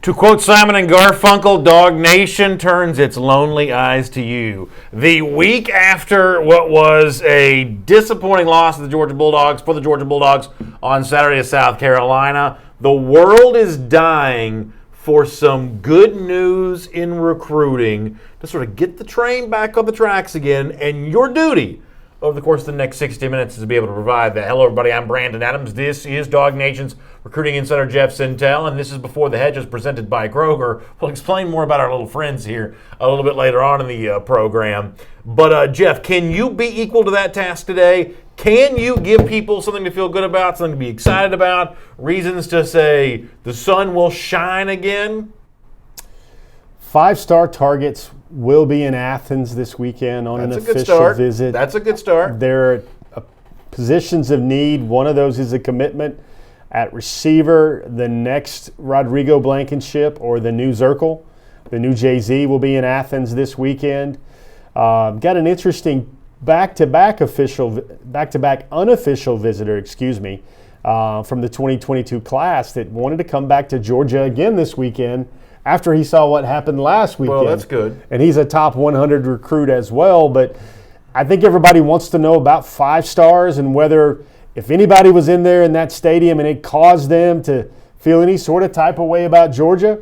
To quote Simon and Garfunkel, Dog Nation turns its lonely eyes to you. The week after what was a disappointing loss to the Georgia Bulldogs for the Georgia Bulldogs on Saturday to South Carolina, the world is dying for some good news in recruiting to sort of get the train back on the tracks again, and your duty over the course of the next 60 minutes is to be able to provide that. Hello, everybody. I'm Brandon Adams. This is Dog Nation's recruiting insider Jeff Sintel, and this is Before the Hedges presented by Kroger. We'll explain more about our little friends here a little bit later on in the program. But, Jeff, can you be equal to that task today? Can you give people something to feel good about, something to be excited about, reasons to say the sun will shine again? 5-star targets will be in Athens this weekend on an official visit. That's a good start. There are positions of need. One of those is a commitment at receiver. The next Rodrigo Blankenship or the new Zirkle, the new Jay-Z, will be in Athens this weekend. Got an interesting back-to-back unofficial visitor, from the 2022 class that wanted to come back to Georgia again this weekend after he saw what happened last weekend. Well, that's good. And he's a top 100 recruit as well. But I think everybody wants to know about 5 stars and whether if anybody was in there in that stadium and it caused them to feel any sort of type of way about Georgia.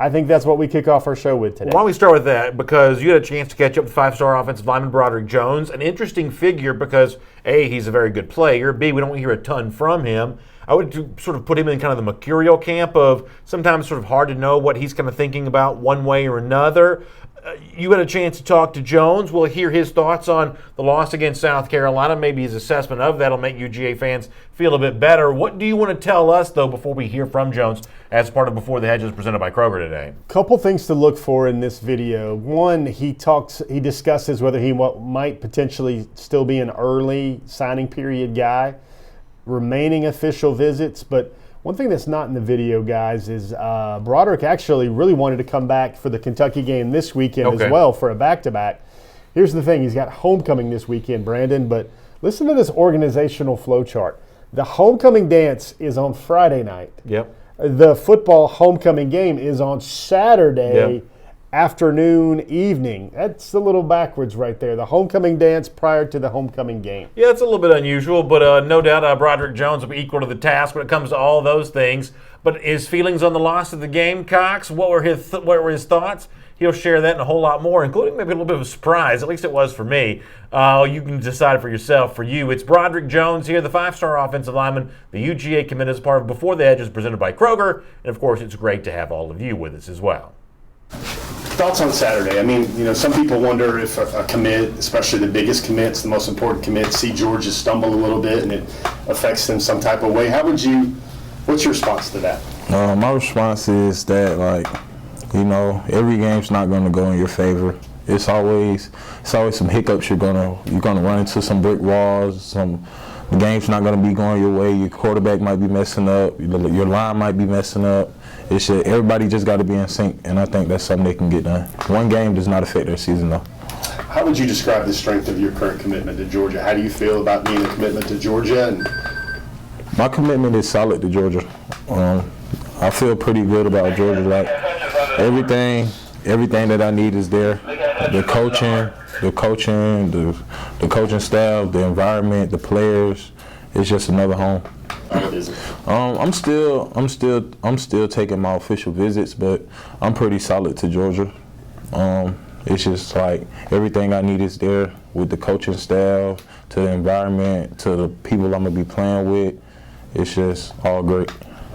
I think that's what we kick off our show with today. Why don't we start with that? Because you had a chance to catch up with 5-star offensive lineman Broderick Jones, an interesting figure because, A, he's a very good player, B, we don't hear a ton from him. I would sort of put him in kind of the mercurial camp of sometimes sort of hard to know what he's kind of thinking about one way or another. You had a chance to talk to Jones. We'll hear his thoughts on the loss against South Carolina. Maybe his assessment of that will make UGA fans feel a bit better. What do you want to tell us, though, before we hear from Jones as part of Before the Hedges presented by Kroger today? Couple things to look for in this video. One, he discusses whether he might potentially still be an early signing period guy, remaining official visits, but one thing that's not in the video, guys, is Broderick actually really wanted to come back for the Kentucky game this weekend as well for a back-to-back. Here's the thing. He's got homecoming this weekend, Brandon, but listen to this organizational flow chart. The homecoming dance is on Friday night. Yep. The football homecoming game is on Saturday afternoon, evening. That's a little backwards right there. The homecoming dance prior to the homecoming game. Yeah, it's a little bit unusual, but no doubt Broderick Jones will be equal to the task when it comes to all those things. But his feelings on the loss of the Gamecocks, what were his thoughts? He'll share that and a whole lot more, including maybe a little bit of a surprise. At least it was for me. You can decide for yourself. For you, it's Broderick Jones here, the 5-star offensive lineman, the UGA commit as part of Before the Hedges presented by Kroger. And, of course, it's great to have all of you with us as well. Thoughts on Saturday? I mean, some people wonder if a commit, especially the biggest commits, the most important commits, see Georgia stumble a little bit and it affects them some type of way. What's your response to that? My response is that, every game's not going to go in your favor. It's always some hiccups. You're gonna run into some brick walls. The game's not going to be going your way. Your quarterback might be messing up. Your line might be messing up. Everybody just got to be in sync, and I think that's something they can get done. One game does not affect their season, though. How would you describe the strength of your current commitment to Georgia? How do you feel about being a commitment to Georgia? My commitment is solid to Georgia. I feel pretty good about Georgia. Everything that I need is there. The coaching staff, the environment, the players. It's just another home. What is it? I'm still taking my official visits, but I'm pretty solid to Georgia. It's just everything I need is there with the coaching staff, to the environment, to the people I'm gonna be playing with. It's just all great.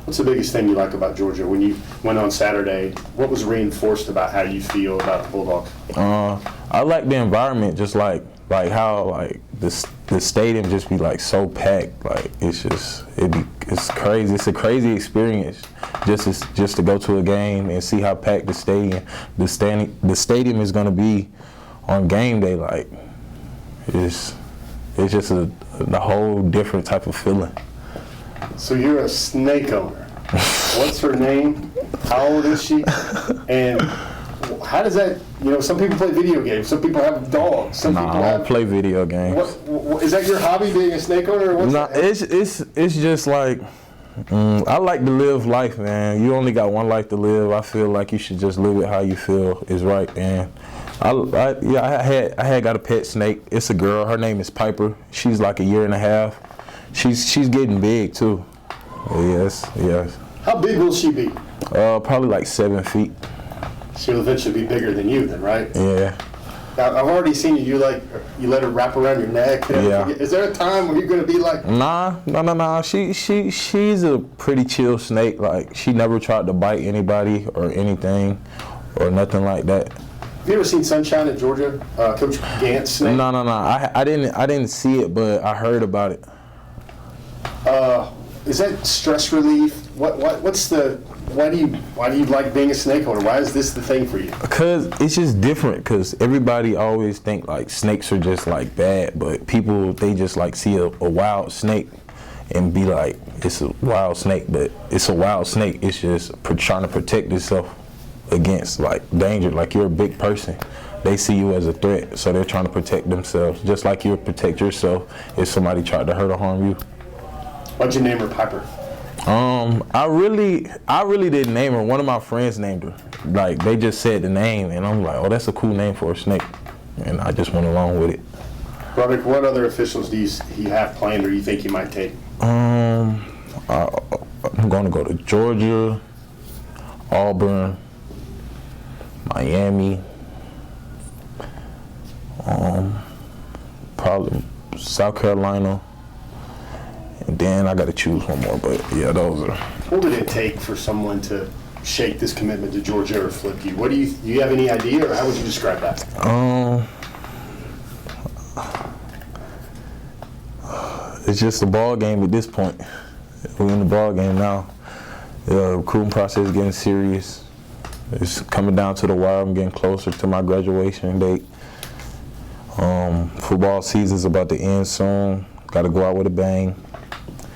What's the biggest thing you like about Georgia? When you went on Saturday, what was reinforced about how you feel about the Bulldogs? I like the environment, just like how the stadium just be so packed. It's crazy. It's a crazy experience just to go to a game and see how packed the stadium is gonna be on game day. It's just a whole different type of feeling. So you're a snake owner. What's her name? How old is she? And how does that, some people play video games. Some people have dogs. I don't play video games. What, is that your hobby, being a snake owner? Or it's just I like to live life, man. You only got one life to live. I feel like you should just live it how you feel is right, man. I had got a pet snake. It's a girl. Her name is Piper. She's like 1.5 years. She's getting big too. Yes. How big will she be? Probably like 7 feet. She'll eventually be bigger than you then, right? Yeah. Now, I've already seen you let her wrap around your neck. Yeah. Is there a time where you're going to be like? Nah. She's a pretty chill snake. Like, she never tried to bite anybody or anything or nothing like that. Have you ever seen Sunshine at Georgia? Coach Gant's snake? No. I didn't see it, but I heard about it. Is that stress relief? Why do you like being a snake owner? Why is this the thing for you? Because it's just different. Because everybody always think like snakes are just like bad, but people, they just like see a wild snake and be like, it's a wild snake, but it's a wild snake. It's just trying to protect itself against like danger. Like, you're a big person. They see you as a threat, so they're trying to protect themselves, just like you would protect yourself if somebody tried to hurt or harm you. Why'd you name her Piper? I really didn't name her. One of my friends named her. Like, they just said the name, and I'm like, oh, that's a cool name for a snake, and I just went along with it. Broderick, what other officials do you have planned, or you think you might take? I'm going to go to Georgia, Auburn, Miami, probably South Carolina. And then I got to choose one more, but yeah, those are. What would it take for someone to shake this commitment to Georgia or flip you? Do you have any idea, or how would you describe that? It's just a ball game at this point. We're in the ball game now. The recruiting process is getting serious. It's coming down to the wire. I'm getting closer to my graduation date. Football season's about to end soon. Got to go out with a bang.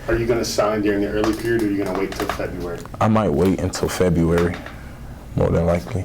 Are you going to sign during the early period, or are you going to wait till February? I might wait until February, more than likely.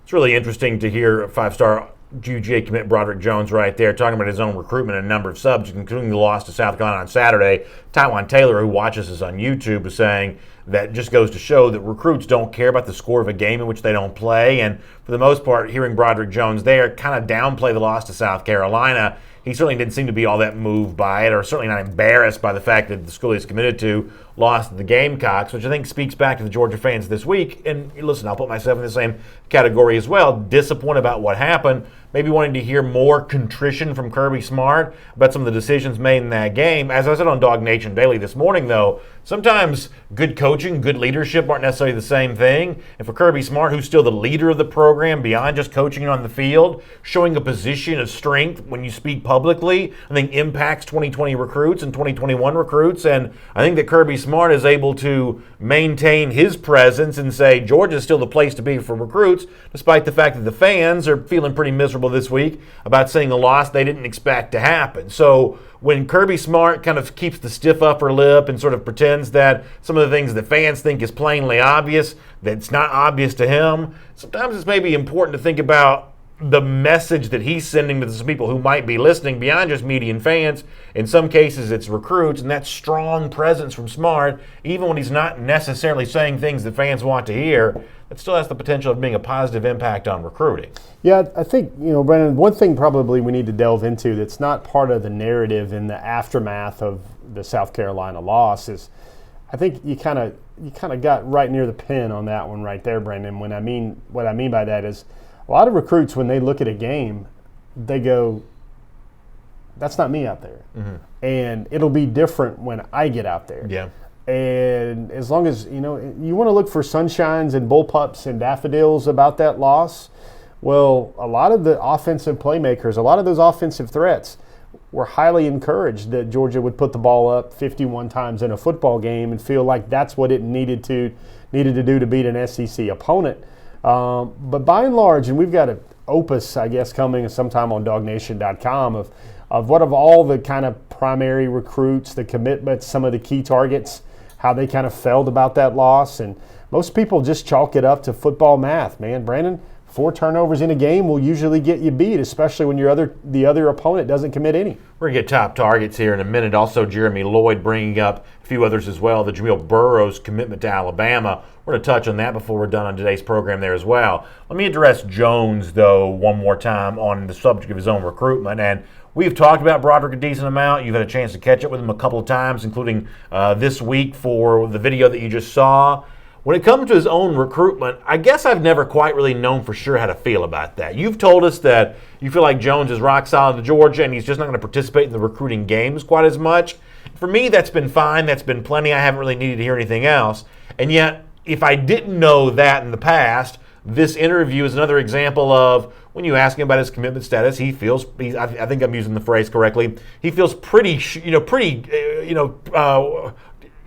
It's really interesting to hear five-star UGA commit Broderick Jones right there talking about his own recruitment and a number of subjects, including the loss to South Carolina on Saturday. Taiwan Taylor, who watches us on YouTube, is saying that just goes to show that recruits don't care about the score of a game in which they don't play. And for the most part, hearing Broderick Jones there kind of downplay the loss to South Carolina, he certainly didn't seem to be all that moved by it, or certainly not embarrassed by the fact that the school he's committed to lost to the Gamecocks, which I think speaks back to the Georgia fans this week. And listen, I'll put myself in the same category as well. Disappointed about what happened, maybe wanting to hear more contrition from Kirby Smart about some of the decisions made in that game. As I said on Dog Nation Daily this morning, though, sometimes good coaching, good leadership aren't necessarily the same thing. And for Kirby Smart, who's still the leader of the program beyond just coaching on the field, showing a position of strength when you speak publicly, I think impacts 2020 recruits and 2021 recruits. And I think that Kirby Smart is able to maintain his presence and say Georgia's still the place to be for recruits, despite the fact that the fans are feeling pretty miserable this week about seeing a loss they didn't expect to happen. So when Kirby Smart kind of keeps the stiff upper lip and sort of pretends that some of the things that fans think is plainly obvious, that's not obvious to him, sometimes it's maybe important to think about the message that he's sending to some people who might be listening beyond just media and fans. In some cases, it's recruits, and that strong presence from Smart, even when he's not necessarily saying things that fans want to hear, that still has the potential of being a positive impact on recruiting. Yeah, I think, Brennan, one thing probably we need to delve into that's not part of the narrative in the aftermath of the South Carolina loss is, I think you kind of got right near the pin on that one right there, Brendan. What I mean by that is, a lot of recruits, when they look at a game, they go, that's not me out there. Mm-hmm. And it'll be different when I get out there. Yeah. And as long as, you want to look for sunshines and bullpups and daffodils about that loss, well, a lot of the offensive playmakers, a lot of those offensive threats were highly encouraged that Georgia would put the ball up 51 times in a football game and feel like that's what it needed to do to beat an SEC opponent. But by and large, and we've got an opus, I guess, coming sometime on dognation.com of what of all the kind of primary recruits, the commitments, some of the key targets, how they kind of felt about that loss. And most people just chalk it up to football math, man. Brandon, 4 turnovers in a game will usually get you beat, especially when the other opponent doesn't commit any. We're going to get top targets here in a minute. Also, Jeremy Lloyd bringing up a few others as well. The Jamil Burroughs commitment to Alabama. We're going to touch on that before we're done on today's program there as well. Let me address Jones, though, one more time on the subject of his own recruitment. And we've talked about Broderick a decent amount. You've had a chance to catch up with him a couple of times, including this week for the video that you just saw. When it comes to his own recruitment, I guess I've never quite really known for sure how to feel about that. You've told us that you feel like Jones is rock solid to Georgia and he's just not going to participate in the recruiting games quite as much. For me, that's been fine. That's been plenty. I haven't really needed to hear anything else. And yet, if I didn't know that in the past, this interview is another example of when you ask him about his commitment status, he feels, I think I'm using the phrase correctly, he feels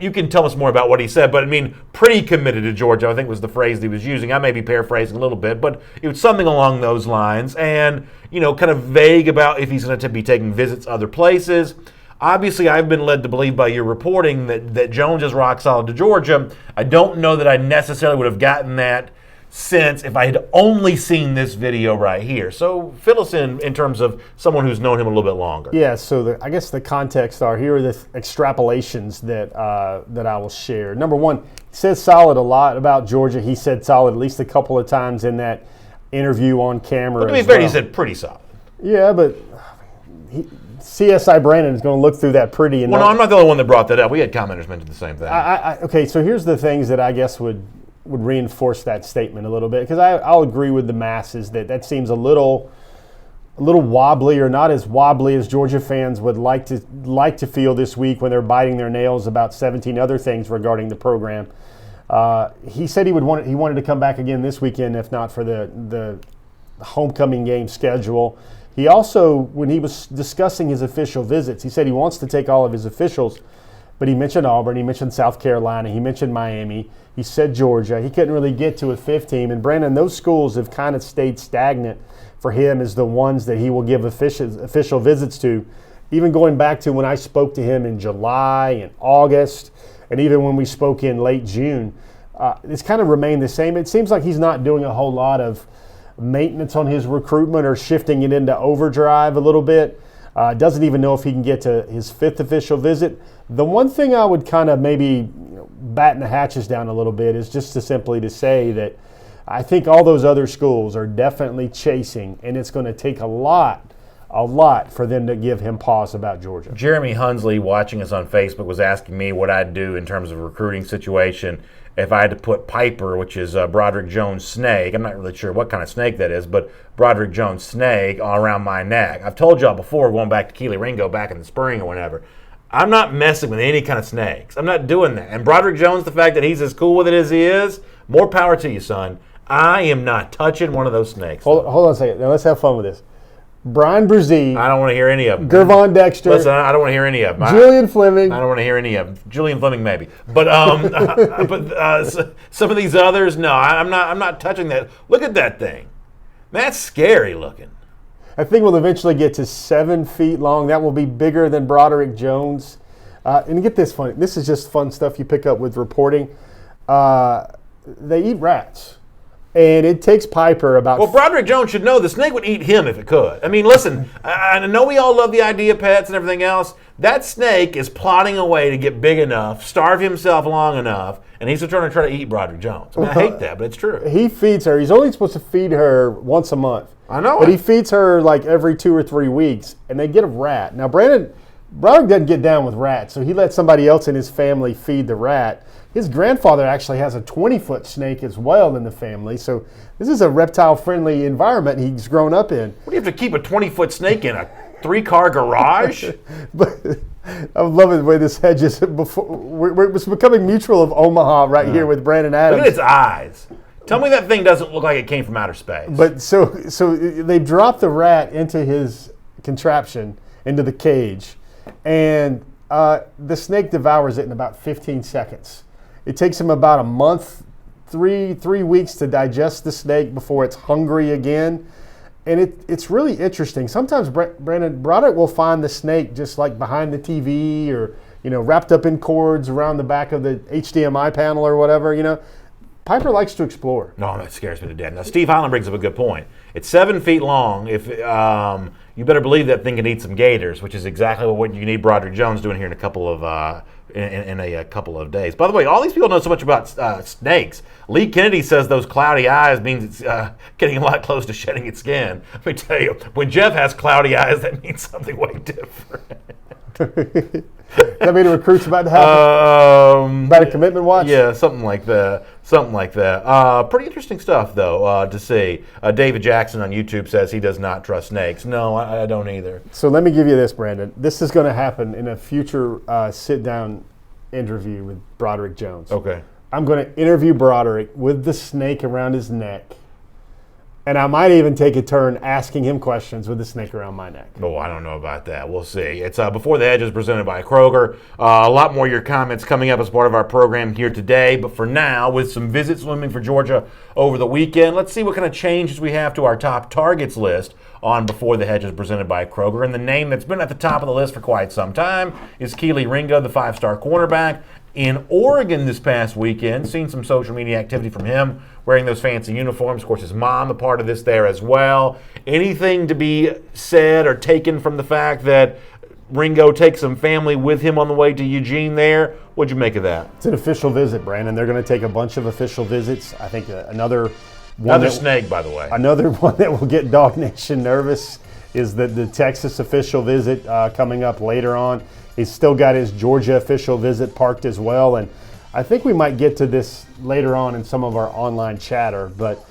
you can tell us more about what he said, but I mean, pretty committed to Georgia, I think was the phrase that he was using. I may be paraphrasing a little bit, but it was something along those lines. And, kind of vague about if he's going to be taking visits other places. Obviously, I've been led to believe by your reporting that Jones is rock solid to Georgia. I don't know that I necessarily would have gotten that sense if I had only seen this video right here. So fill us in terms of someone who's known him a little bit longer. Yeah, so I guess the context here are the extrapolations that I will share. Number one, he says solid a lot about Georgia. He said solid at least a couple of times in that interview on camera. But to be fair, he said pretty solid. Yeah, but CSI Brandon is going to look through that pretty. No, I'm not the only one that brought that up. We had commenters mention the same thing. Okay, so here's the things that I guess would reinforce that statement a little bit, because I'll agree with the masses that seems a little wobbly, or not as wobbly as Georgia fans would like to feel this week when they're biting their nails about 17 other things regarding the program. He said he wanted to come back again this weekend, if not for the homecoming game schedule. He also, when he was discussing his official visits, he said he wants to take all of his officials. But he mentioned Auburn, he mentioned South Carolina, he mentioned Miami, he said Georgia. He couldn't really get to a fifth team. And Brandon, those schools have kind of stayed stagnant for him as the ones that he will give official visits to, even going back to when I spoke to him in July and August, and even when we spoke in late June. It's kind of remained the same. It seems like he's not doing a whole lot of maintenance on his recruitment or shifting it into overdrive a little bit. Doesn't even know if he can get to his fifth official visit. The one thing I would kind of maybe batten the hatches down a little bit is just to say that I think all those other schools are definitely chasing, and it's going to take a lot for them to give him pause about Georgia. Jeremy Hunsley, watching us on Facebook, was asking me what I'd do in terms of a recruiting situation if I had to put Piper, which is Broderick Jones' snake. I'm not really sure what kind of snake that is, but Broderick Jones' snake around my neck. I've told y'all before, going back to Keely Ringo back in the spring or whenever, I'm not messing with any kind of snakes. I'm not doing that. And Broderick Jones, the fact that he's as cool with it as he is, more power to you, son. I am not touching one of those snakes. Hold on a second. Now let's have fun with this. Brian Brzee. I don't want to hear any of them. Gervon Dexter. Listen, I don't want to hear any of them. Julian Fleming. I don't want to hear any of them. Julian Fleming, maybe. But some of these others, no, I'm not touching that. Look at that thing. That's scary looking. I think we'll eventually get to 7 feet long. That will be bigger than Broderick Jones. And get this fun. This is just fun stuff you pick up with reporting. They eat rats. And it takes Piper about... Well, Broderick Jones should know the snake would eat him if it could. I mean, listen, I know we all love the idea of pets and everything else. That snake is plotting a way to get big enough, starve himself long enough, and he's trying to eat Broderick Jones. I mean, I hate that, but it's true. He feeds her. He's only supposed to feed her once a month. I know. But he feeds her like every 2 or 3 weeks, and they get a rat. Now, Broderick doesn't get down with rats, so he lets somebody else in his family feed the rat. His grandfather actually has a 20-foot snake as well in the family, so this is a reptile-friendly environment he's grown up in. What do you have to keep a 20-foot snake in, a 3-car garage? But I'm loving the way this Hedges, it was becoming mutual of Omaha right here with Brandon Adams. Look at its eyes. Tell me that thing doesn't look like it came from outer space. But so they drop the rat into his contraption, into the cage, and the snake devours it in about 15 seconds. It takes him about a month, three weeks to digest the snake before it's hungry again. And it's really interesting. Sometimes Brandon Broderick will find the snake just like behind the TV or, wrapped up in cords around the back of the HDMI panel or whatever, Piper likes to explore. No, that scares me to death. Now, Steve Highland brings up a good point. It's 7 feet long. If you better believe that thing can eat some gators, which is exactly what you need Broderick Jones doing here in a couple of in a couple of days. By the way, all these people know so much about snakes. Lee Kennedy says those cloudy eyes means it's getting a lot close to shedding its skin. Let me tell you, when Jeff has cloudy eyes, that means something way different. That mean the recruit's about to happen? About a commitment watch? Yeah, something like that. Pretty interesting stuff, though, to see. David Jackson on YouTube says he does not trust snakes. No, I don't either. So let me give you this, Brandon. This is going to happen in a future sit-down interview with Broderick Jones. Okay. I'm going to interview Broderick with the snake around his neck. And I might even take a turn asking him questions with the snake around my neck. Oh, I don't know about that. We'll see. It's Before the Hedges presented by Kroger. A lot more of your comments coming up as part of our program here today. But for now, with some visits looming for Georgia over the weekend, let's see what kind of changes we have to our top targets list on Before the Hedges presented by Kroger. And the name that's been at the top of the list for quite some time is Keely Ringo, the 5-star cornerback. In Oregon this past weekend, seen some social media activity from him wearing those fancy uniforms. Of course, his mom a part of this there as well. Anything to be said or taken from the fact that Ringo takes some family with him on the way to Eugene there? What'd you make of that? It's an official visit, Brandon. They're going to take a bunch of official visits. I think another snake, by the way. Another one that will get Dog Nation nervous is the Texas official visit coming up later on. He's still got his Georgia official visit parked as well, and I think we might get to this later on in some of our online chatter. But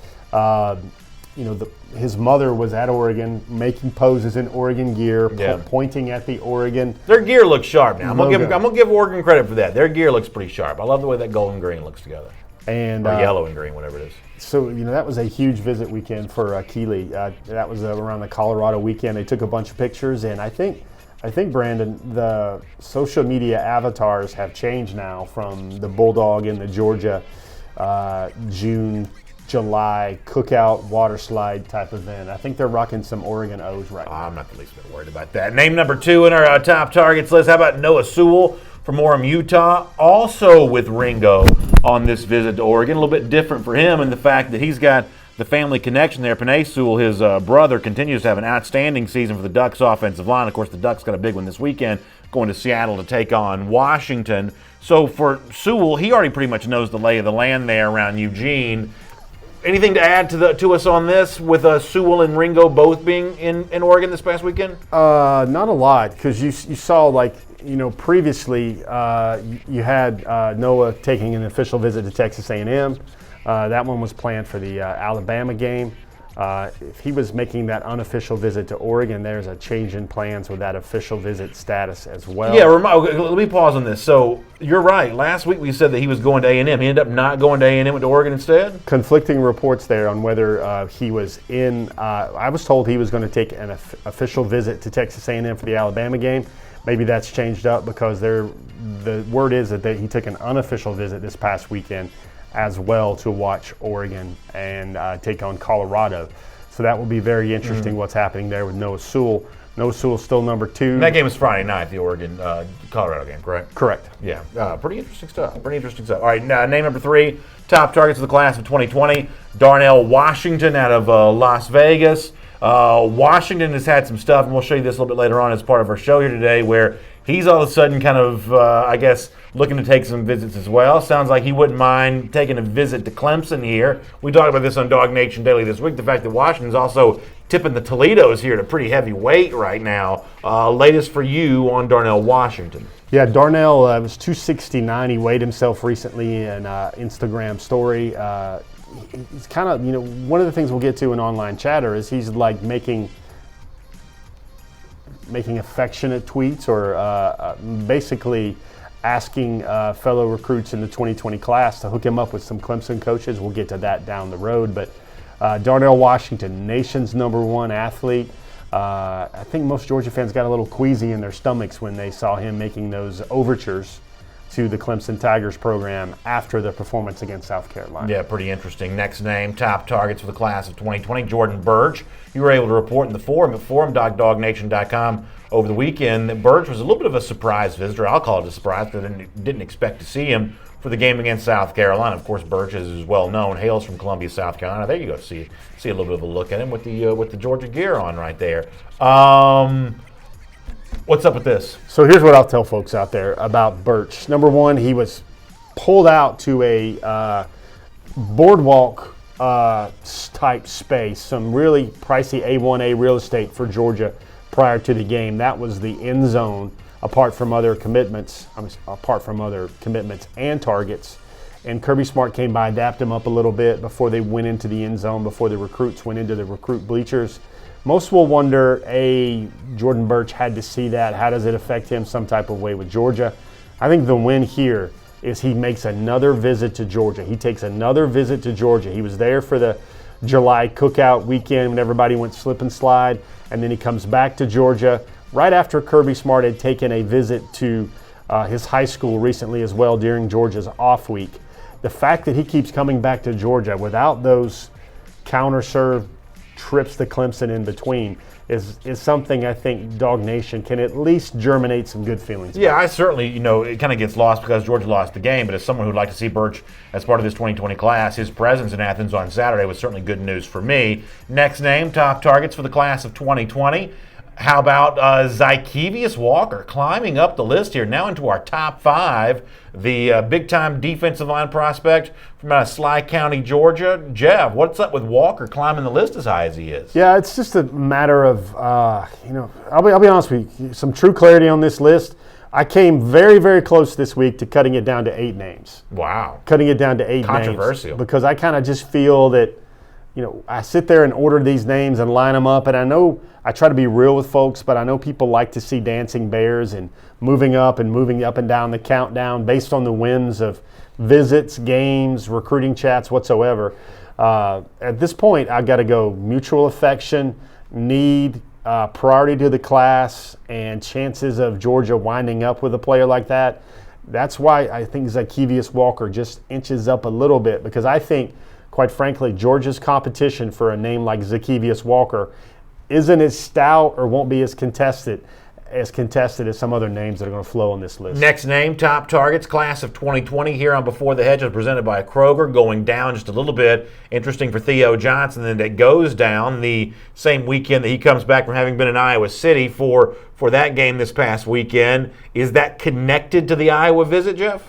his mother was at Oregon making poses in Oregon gear, pointing at the Oregon. Their gear looks sharp now. I'm gonna give Oregon credit for that. Their gear looks pretty sharp. I love the way that gold and green looks together, and or yellow and green, whatever it is. So that was a huge visit weekend for Keely. That was around the Colorado weekend. They took a bunch of pictures, and I think, Brandon, the social media avatars have changed now from the Bulldog and the Georgia June, July cookout water slide type event. I think they're rocking some Oregon O's right now. I'm not the least bit worried about that. Name number 2 in our top targets list. How about Noah Sewell from Orem, Utah? Also with Ringo on this visit to Oregon. A little bit different for him in the fact that he's got the family connection there. Penei Sewell, his brother, continues to have an outstanding season for the Ducks offensive line. Of course, the Ducks got a big one this weekend, going to Seattle to take on Washington. So for Sewell, he already pretty much knows the lay of the land there around Eugene. Anything to add to us on this with Sewell and Ringo both being in Oregon this past weekend? Not a lot, because you saw previously you had Noah taking an official visit to Texas A&M. That one was planned for the Alabama game. If he was making that unofficial visit to Oregon, there's a change in plans with that official visit status as well. Yeah, let me pause on this. So you're right. Last week we said that he was going to A&M. He ended up not going to A&M, went to Oregon instead? Conflicting reports there on whether he was in. I was told he was going to take an official visit to Texas A&M for the Alabama game. Maybe that's changed up because the word is that he took an unofficial visit this past weekend as well to watch Oregon and take on Colorado. So that will be very interesting what's happening there with Noah Sewell. Noah Sewell's still number 2. And that game is Friday night, the Oregon-Colorado game, correct? Correct. Yeah, pretty interesting stuff. All right, name number 3, top targets of the class of 2020, Darnell Washington out of Las Vegas. Washington has had some stuff, and we'll show you this a little bit later on as part of our show here today, where he's all of a sudden kind of, looking to take some visits as well. Sounds like he wouldn't mind taking a visit to Clemson here. We talked about this on Dog Nation Daily this week, the fact that Washington's also tipping the Toledos here at a pretty heavy weight right now. Latest for you on Darnell Washington. Yeah, Darnell was 269. He weighed himself recently in Instagram story. He's kind of, one of the things we'll get to in online chatter is he's like making affectionate tweets or basically asking fellow recruits in the 2020 class to hook him up with some Clemson coaches. We'll get to that down the road. But Darnell Washington, nation's number 1 athlete. I think most Georgia fans got a little queasy in their stomachs when they saw him making those overtures to the Clemson Tigers program after the performance against South Carolina. Yeah, pretty interesting. Next name, top targets for the class of 2020, Jordan Burge. You were able to report in the forum at forum.dognation.com over the weekend that Burge was a little bit of a surprise visitor. I'll call it a surprise because I didn't expect to see him for the game against South Carolina. Of course, Birch is well known, hails from Columbia, South Carolina. There you go, see a little bit of a look at him with the Georgia gear on right there. What's up with this? So here's what I'll tell folks out there about Birch. Number one, he was pulled out to a boardwalk type space, some really pricey A1A real estate for Georgia prior to the game. That was the end zone, apart from other commitments and targets. And Kirby Smart came by, dapped him up a little bit before they went into the end zone, before the recruits went into the recruit bleachers. Most will wonder, Jordan Birch had to see that. How does it affect him some type of way with Georgia? I think the win here is he makes another visit to Georgia. He takes another visit to Georgia. He was there for the July cookout weekend when everybody went slip and slide, and then he comes back to Georgia right after Kirby Smart had taken a visit to his high school recently as well during Georgia's off week. The fact that he keeps coming back to Georgia without those counter-serve trips to Clemson in between is something I think Dog Nation can at least germinate some good feelings about. Yeah, I certainly, it kind of gets lost because Georgia lost the game, but as someone who'd like to see Birch as part of this 2020 class, his presence in Athens on Saturday was certainly good news for me. Next name, top targets for the class of 2020. How about Zykevious Walker climbing up the list here, now into our top 5, the big-time defensive line prospect from Sly County, Georgia. Jeff, what's up with Walker climbing the list as high as he is? Yeah, it's just a matter of, I'll be honest with you, some true clarity on this list. I came very, very close this week to cutting it down to 8 names. Wow. Cutting it down to 8 names. Controversial. Because I kind of just feel that, I sit there and order these names and line them up, and I know I try to be real with folks, but I know people like to see dancing bears and moving up and down the countdown based on the wins of visits, games, recruiting chats, whatsoever. At this point, I've got to go mutual affection, need, priority to the class, and chances of Georgia winding up with a player like that. That's why I think Zykevious Walker just inches up a little bit, because I think, quite frankly, Georgia's competition for a name like Zykevious Walker isn't as stout or won't be as contested as some other names that are going to flow on this list. Next name, top targets, class of 2020 here on Before the Hedges, presented by Kroger, going down just a little bit. Interesting for Theo Johnson, and it goes down the same weekend that he comes back from having been in Iowa City for that game this past weekend. Is that connected to the Iowa visit, Jeff?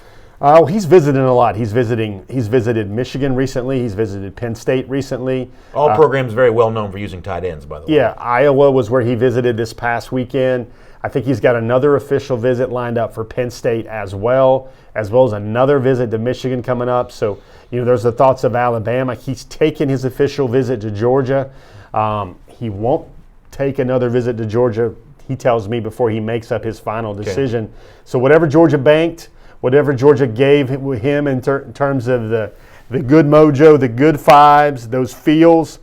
He's visited a lot. He's visited Michigan recently. He's visited Penn State recently. All programs very well known for using tight ends, by the way. Yeah, Iowa was where he visited this past weekend. I think he's got another official visit lined up for Penn State as well as another visit to Michigan coming up. So, there's the thoughts of Alabama. He's taken his official visit to Georgia. He won't take another visit to Georgia, he tells me, before he makes up his final decision. Okay. So whatever Georgia banked, whatever Georgia gave him in terms of the good mojo, the good vibes, those feels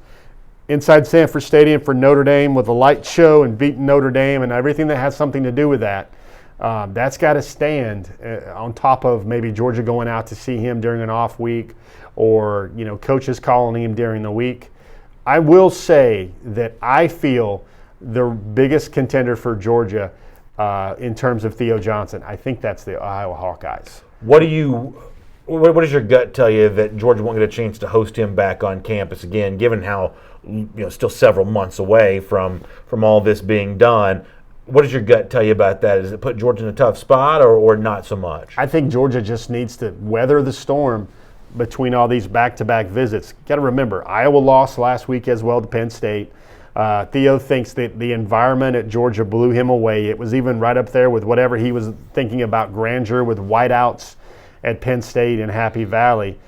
inside Sanford Stadium for Notre Dame with a light show and beating Notre Dame and everything that has something to do with that, that's got to stand on top of maybe Georgia going out to see him during an off week or, coaches calling him during the week. I will say that I feel the biggest contender for Georgia in terms of Theo Johnson, I think that's the Iowa Hawkeyes. What does your gut tell you that Georgia won't get a chance to host him back on campus again, given how still several months away from all this being done? What does your gut tell you about that? Does it put Georgia in a tough spot or not so much? I think Georgia just needs to weather the storm between all these back-to-back visits. Got to remember, Iowa lost last week as well to Penn State. Theo thinks that the environment at Georgia blew him away. It was even right up there with whatever he was thinking about grandeur with whiteouts at Penn State and Happy Valley.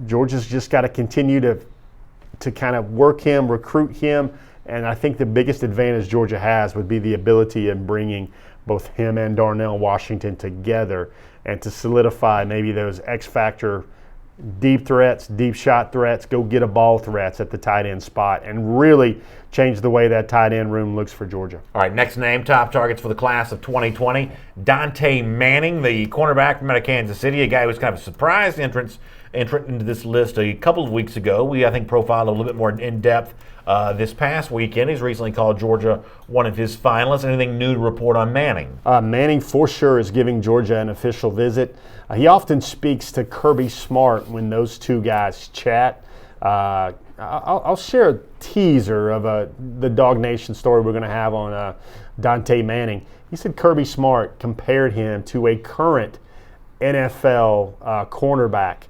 Georgia's just got to continue to kind of work him, recruit him, and I think the biggest advantage Georgia has would be the ability of bringing both him and Darnell Washington together and to solidify maybe those X-factor deep threats, deep shot threats, go get a ball threats at the tight end spot and really change the way that tight end room looks for Georgia. All right, next name, top targets for the class of 2020. Dante Manning, the cornerback from out of Kansas City, a guy who was kind of a surprise entrant into this list a couple of weeks ago. We, I think, profiled a little bit more in depth this past weekend. He's recently called Georgia one of his finalists. Anything new to report on Manning? Manning, for sure, is giving Georgia an official visit. He often speaks to Kirby Smart when those two guys chat. I'll share a teaser of the Dog Nation story we're going to have on Dante Manning. He said Kirby Smart compared him to a current NFL cornerback.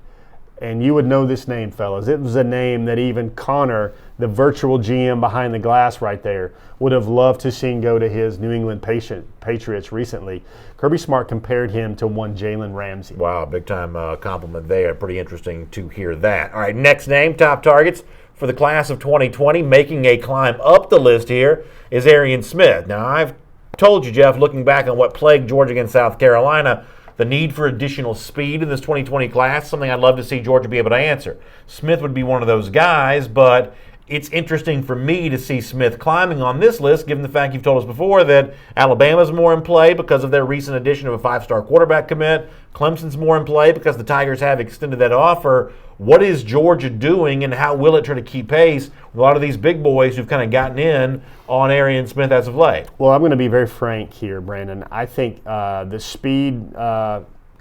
And you would know this name, fellas. It was a name that even Connor, the virtual GM behind the glass right there, would have loved to see go to his New England Patriots recently. Kirby Smart compared him to one Jalen Ramsey. Wow, big time compliment there. Pretty interesting to hear that. All right, next name, top targets for the class of 2020, making a climb up the list here is Arian Smith. Now, I've told you, Jeff, looking back on what plagued Georgia against South Carolina, the need for additional speed in this 2020 class, something I'd love to see Georgia be able to answer. Smith would be one of those guys, but it's interesting for me to see Smith climbing on this list, given the fact you've told us before that Alabama's more in play because of their recent addition of a 5-star quarterback commit. Clemson's more in play because the Tigers have extended that offer. What is Georgia doing, and how will it try to keep pace with a lot of these big boys who've kind of gotten in on Arian Smith as of late? Well, I'm going to be very frank here, Brandon. I think the speed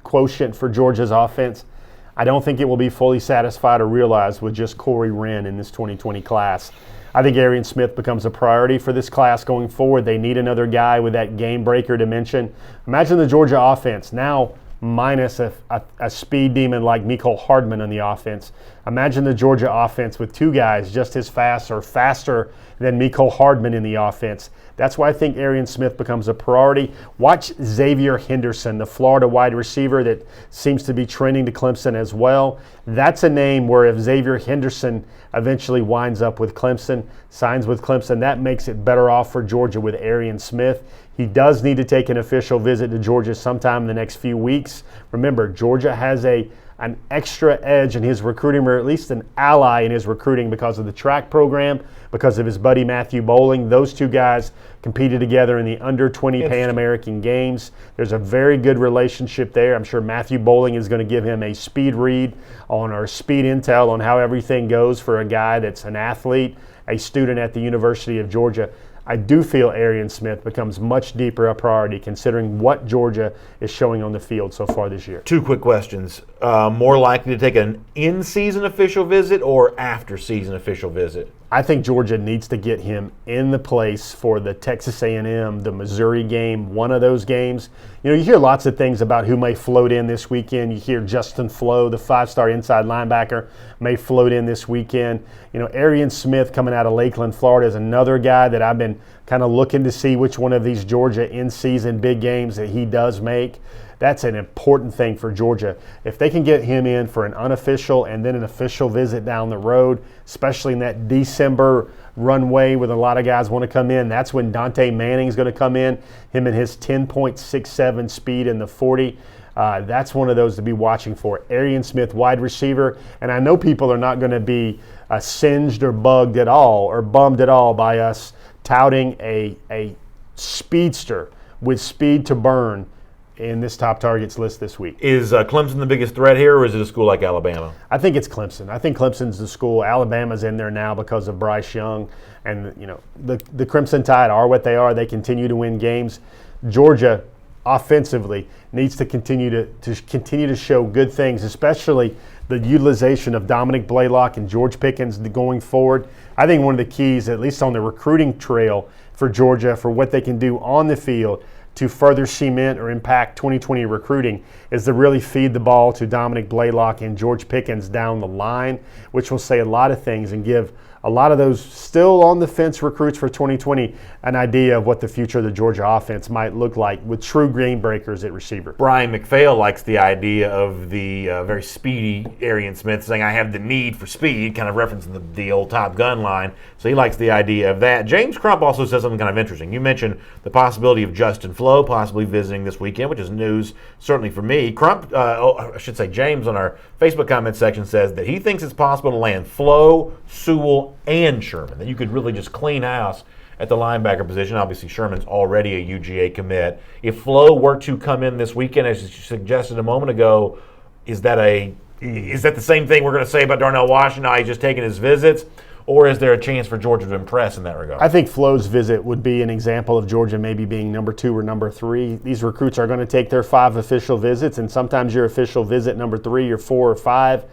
quotient for Georgia's offense, I don't think it will be fully satisfied or realized with just Corey Wren in this 2020 class. I think Arian Smith becomes a priority for this class going forward. They need another guy with that game breaker dimension. Imagine the Georgia offense now minus a speed demon like Mecole Hardman on the offense. Imagine the Georgia offense with two guys just as fast or faster than Mecole Hardman in the offense. That's why I think Arian Smith becomes a priority. Watch Xavier Henderson, the Florida wide receiver that seems to be trending to Clemson as well. That's a name where if Xavier Henderson eventually winds up with Clemson, signs with Clemson, that makes it better off for Georgia with Arian Smith. He does need to take an official visit to Georgia sometime in the next few weeks. Remember, Georgia has an extra edge in his recruiting, or at least an ally in his recruiting, because of the track program, because of his buddy Matthew Bowling. Those two guys competed together in the under-20 Pan American Games. There's a very good relationship there. I'm sure Matthew Bowling is going to give him a speed read or speed intel on how everything goes for a guy that's an athlete, a student at the University of Georgia. I do feel Arian Smith becomes much deeper a priority considering what Georgia is showing on the field so far this year. Two quick questions. More likely to take an in-season official visit or after-season official visit? I think Georgia needs to get him in the place for the Texas A&M, the Missouri game, one of those games. You know, you hear lots of things about who may float in this weekend. You hear Justin Flo, the 5-star inside linebacker, may float in this weekend. You know, Arian Smith coming out of Lakeland, Florida is another guy that I've been kind of looking to see which one of these Georgia in-season big games that he does make. That's an important thing for Georgia. If they can get him in for an unofficial and then an official visit down the road, especially in that December runway where a lot of guys want to come in, that's when Dante Manning's going to come in, him and his 10.67 speed in the 40. That's one of those to be watching for. Arian Smith, wide receiver. And I know people are not going to be singed or bugged at all or bummed at all by us touting a speedster with speed to burn in this top targets list this week. Is Clemson the biggest threat here, or is it a school like Alabama? I think it's Clemson. I think Clemson's the school. Alabama's in there now because of Bryce Young. And, you know, the Crimson Tide are what they are. They continue to win games. Georgia, offensively, needs to continue to show good things, especially the utilization of Dominic Blaylock and George Pickens going forward. I think one of the keys, at least on the recruiting trail for Georgia, for what they can do on the field to further cement or impact 2020 recruiting, is to really feed the ball to Dominic Blaylock and George Pickens down the line, which will say a lot of things and give a lot of those still on the fence recruits for 2020 an idea of what the future of the Georgia offense might look like with true game breakers at receiver. Brian McPhail likes the idea of the very speedy Arian Smith, saying, I have the need for speed, kind of referencing the old Top Gun line. So he likes the idea of that. James Crump also says something kind of interesting. You mentioned the possibility of Justin Flo possibly visiting this weekend, which is news certainly for me. Crump, I should say James on our Facebook comment section says that he thinks it's possible to land Flo, Sewell, and Sherman, that you could really just clean house at the linebacker position. Obviously, Sherman's already a UGA commit. If Flo were to come in this weekend, as you suggested a moment ago, is that the same thing we're going to say about Darnell Washington? He's just taking his visits? or is there a chance for Georgia to impress in that regard? I think Flo's visit would be an example of Georgia maybe being number 2 or number 3. These recruits are going to take their 5 official visits, and sometimes your official visit number 3 or 4 or 5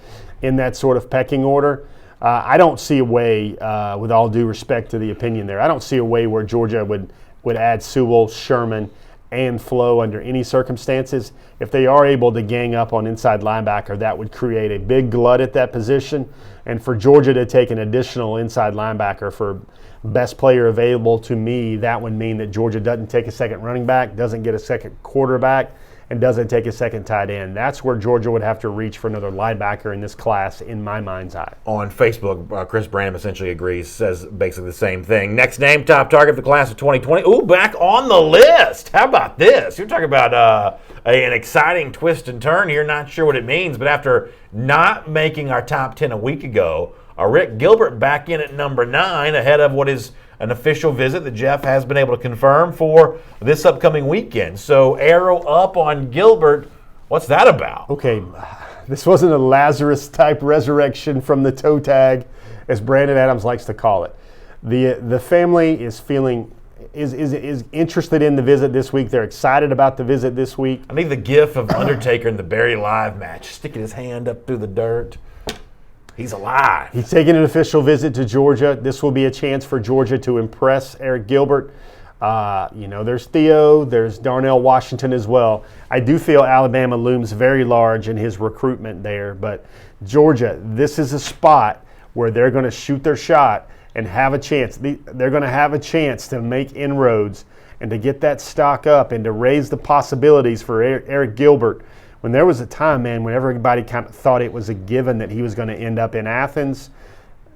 in that sort of pecking order. I don't see a way, with all due respect to the opinion there, I don't see a way where Georgia would add Sewell, Sherman, and Flo under any circumstances. If they are able to gang up on inside linebacker, that would create a big glut at that position. And for Georgia to take an additional inside linebacker for best player available, to me, that would mean that Georgia doesn't take a second running back, doesn't get a second quarterback, and doesn't take a second tight end. That's where Georgia would have to reach for another linebacker in this class, in my mind's eye. On Facebook, Chris Branham essentially agrees, says basically the same thing. Next name, top target for the class of 2020. Ooh, back on the list. How about this? You're talking about an exciting twist and turn here. Not sure what it means, but after not making our top 10 a week ago, Rick Gilbert back in at number 9 ahead of what is an official visit that Jeff has been able to confirm for this upcoming weekend. So arrow up on Gilbert. What's that about? Okay, this wasn't a Lazarus-type resurrection from the toe tag, as Brandon Adams likes to call it. The family is interested in the visit this week. They're excited about the visit this week. I need the gif of Undertaker in the Buried Alive match, sticking his hand up through the dirt. He's alive. He's taking an official visit to Georgia. This will be a chance for Georgia to impress Eric Gilbert. There's Theo, there's Darnell Washington as well. I do feel Alabama looms very large in his recruitment there, but Georgia, this is a spot where they're going to shoot their shot and have a chance. They're going to have a chance to make inroads and to get that stock up and to raise the possibilities for Eric Gilbert. When there was a time, man, when everybody kind of thought it was a given that he was going to end up in Athens,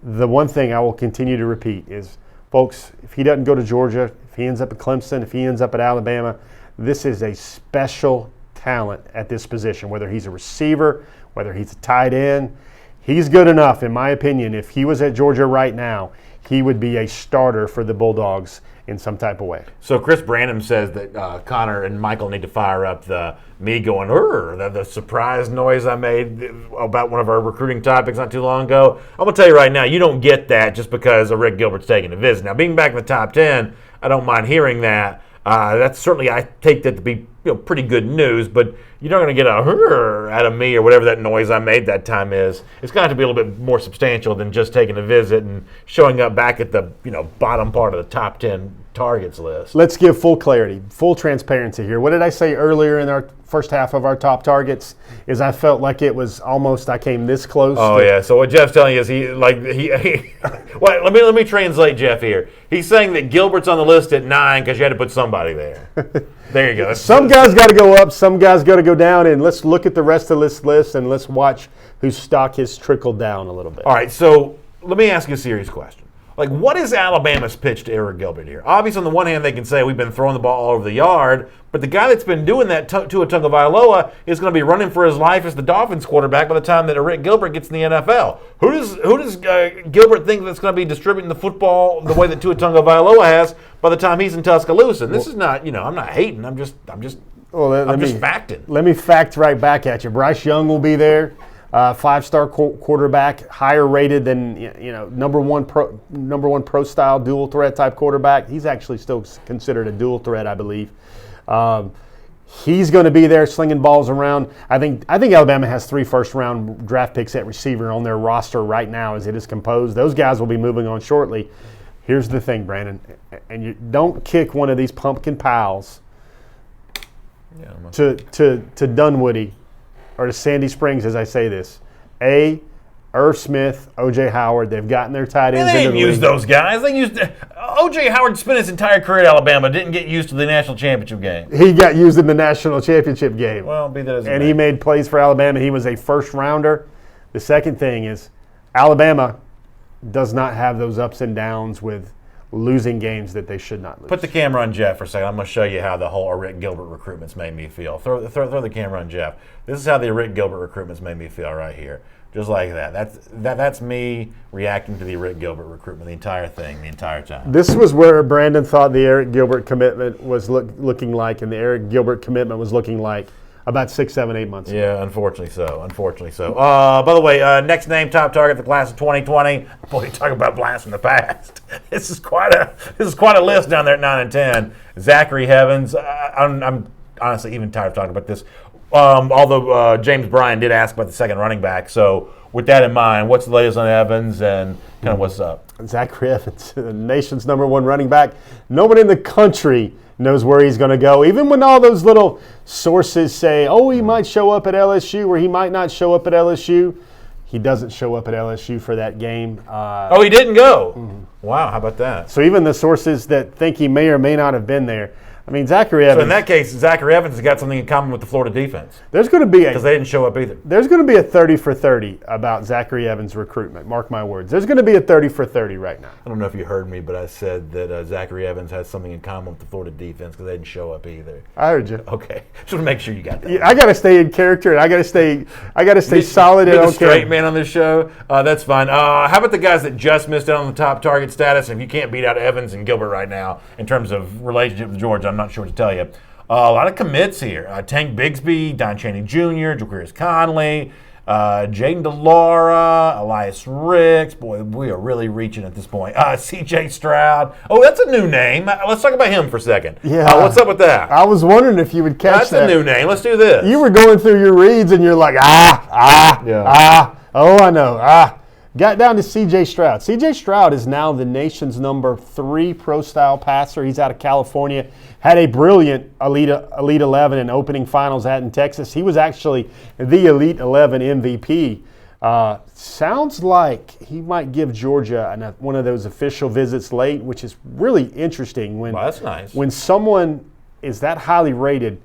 the one thing I will continue to repeat is, folks, if he doesn't go to Georgia, if he ends up at Clemson, if he ends up at Alabama, this is a special talent at this position, whether he's a receiver, whether he's a tight end. He's good enough, in my opinion. If he was at Georgia right now, he would be a starter for the Bulldogs in some type of way. So Chris Branham says that Connor and Michael need to fire up the me going, the surprise noise I made about one of our recruiting topics not too long ago. I'm going to tell you right now, you don't get that just because Rick Gilbert's taking a visit. Now, being back in the top 10, I don't mind hearing that. That's certainly, I take that to be pretty good news, but you're not going to get a out of me or whatever that noise I made that time is. It's got to be a little bit more substantial than just taking a visit and showing up back at the bottom part of the top 10 targets list. Let's give full clarity, full transparency here. What did I say earlier in our first half of our top targets? Is I felt like it was almost, I came this close. Oh yeah. So what Jeff's telling you is he well, let me translate Jeff here. He's saying that Gilbert's on the list at 9 because you had to put somebody there. There you go. Some guys got to go up, some guys got to go down, and let's look at the rest of this list and let's watch whose stock has trickled down a little bit. All right. So let me ask you a serious question. Like, what is Alabama's pitch to Eric Gilbert here? Obviously, on the one hand, they can say we've been throwing the ball all over the yard, but the guy that's been doing that, Tua Tagovailoa, is going to be running for his life as the Dolphins quarterback by the time that Eric Gilbert gets in the NFL. Who does Gilbert think that's going to be distributing the football the way that Tua Tagovailoa has by the time he's in Tuscaloosa? And this is not, I'm not hating. I'm just facting. Let me fact right back at you. Bryce Young will be there. 5-star quarterback, higher rated than number one pro style dual threat type quarterback. He's actually still considered a dual threat, I believe. He's going to be there slinging balls around. I think Alabama has 3 first-round draft picks at receiver on their roster right now as it is composed. Those guys will be moving on shortly. Here's the thing, Brandon, and you don't kick one of these pumpkin pals to Dunwoody or to Sandy Springs as I say this. Irv Smith, O.J. Howard, they've gotten their tight ends. They didn't use those guys. They used O.J. Howard spent his entire career at Alabama, didn't get used to the national championship game. He got used in the national championship game. Well, be that as it and may. He made plays for Alabama. He was a first rounder. The second thing is Alabama does not have those ups and downs with losing games that they should not lose. Put the camera on Jeff for a second. I'm going to show you how the whole Rick Gilbert recruitment's made me feel. Throw the camera on Jeff. This is how the Rick Gilbert recruitment's made me feel right here. Just like that. That's me reacting to the Rick Gilbert recruitment, the entire thing, the entire time. This was where Brandon thought the Eric Gilbert commitment was looking like, and the Eric Gilbert commitment was looking like about 6, 7, 8 months ago. Yeah, unfortunately so. Unfortunately so. By the way, next name top target, the class of 2020. Boy, you talk about blast from the past. This is quite a list down there at 9 and 10. Zachary Evans. I'm honestly even tired of talking about this. Although James Bryan did ask about the second running back. So with that in mind, what's the latest on Evans and kind of what's up? Zachary Evans, the nation's #1 running back. Nobody in the country knows where he's going to go. Even when all those little sources say, oh, he might show up at LSU or he might not show up at LSU, he doesn't show up at LSU for that game. He didn't go? Wow, how about that? So even the sources that think he may or may not have been there, I mean, Zachary Evans. So in that case, Zachary Evans has got something in common with the Florida defense. There's going to be because they didn't show up either. There's going to be a 30 for 30 about Zachary Evans' recruitment. Mark my words. There's going to be a 30 for 30 right now. I don't know if you heard me, but I said that Zachary Evans has something in common with the Florida defense because they didn't show up either. I heard you. Okay, just want to make sure you got that. Yeah, I got to stay in character, and I got to stay solid. Be the straight man on this show. That's fine. How about the guys that just missed out on the top target status? If you can't beat out Evans and Gilbert right now in terms of relationship with Georgia, I'm not sure what to tell you. A lot of commits here. Tank Bigsby, Don Chaney Jr., Jaquarius Conley, Jaden DeLaura, Elias Ricks. Boy, we are really reaching at this point. C.J. Stroud. Oh, that's a new name. Let's talk about him for a second. Yeah. What's up with that? I was wondering if you would catch that. That's a new name. Let's do this. You were going through your reads, and you're like, oh, I know, Got down to C.J. Stroud. C.J. Stroud is now the nation's #3 pro-style passer. He's out of California. Had a brilliant Elite 11 in opening finals in Texas. He was actually the Elite 11 MVP. Sounds like he might give Georgia one of those official visits late, which is really interesting. Well, that's nice. When someone is that highly rated,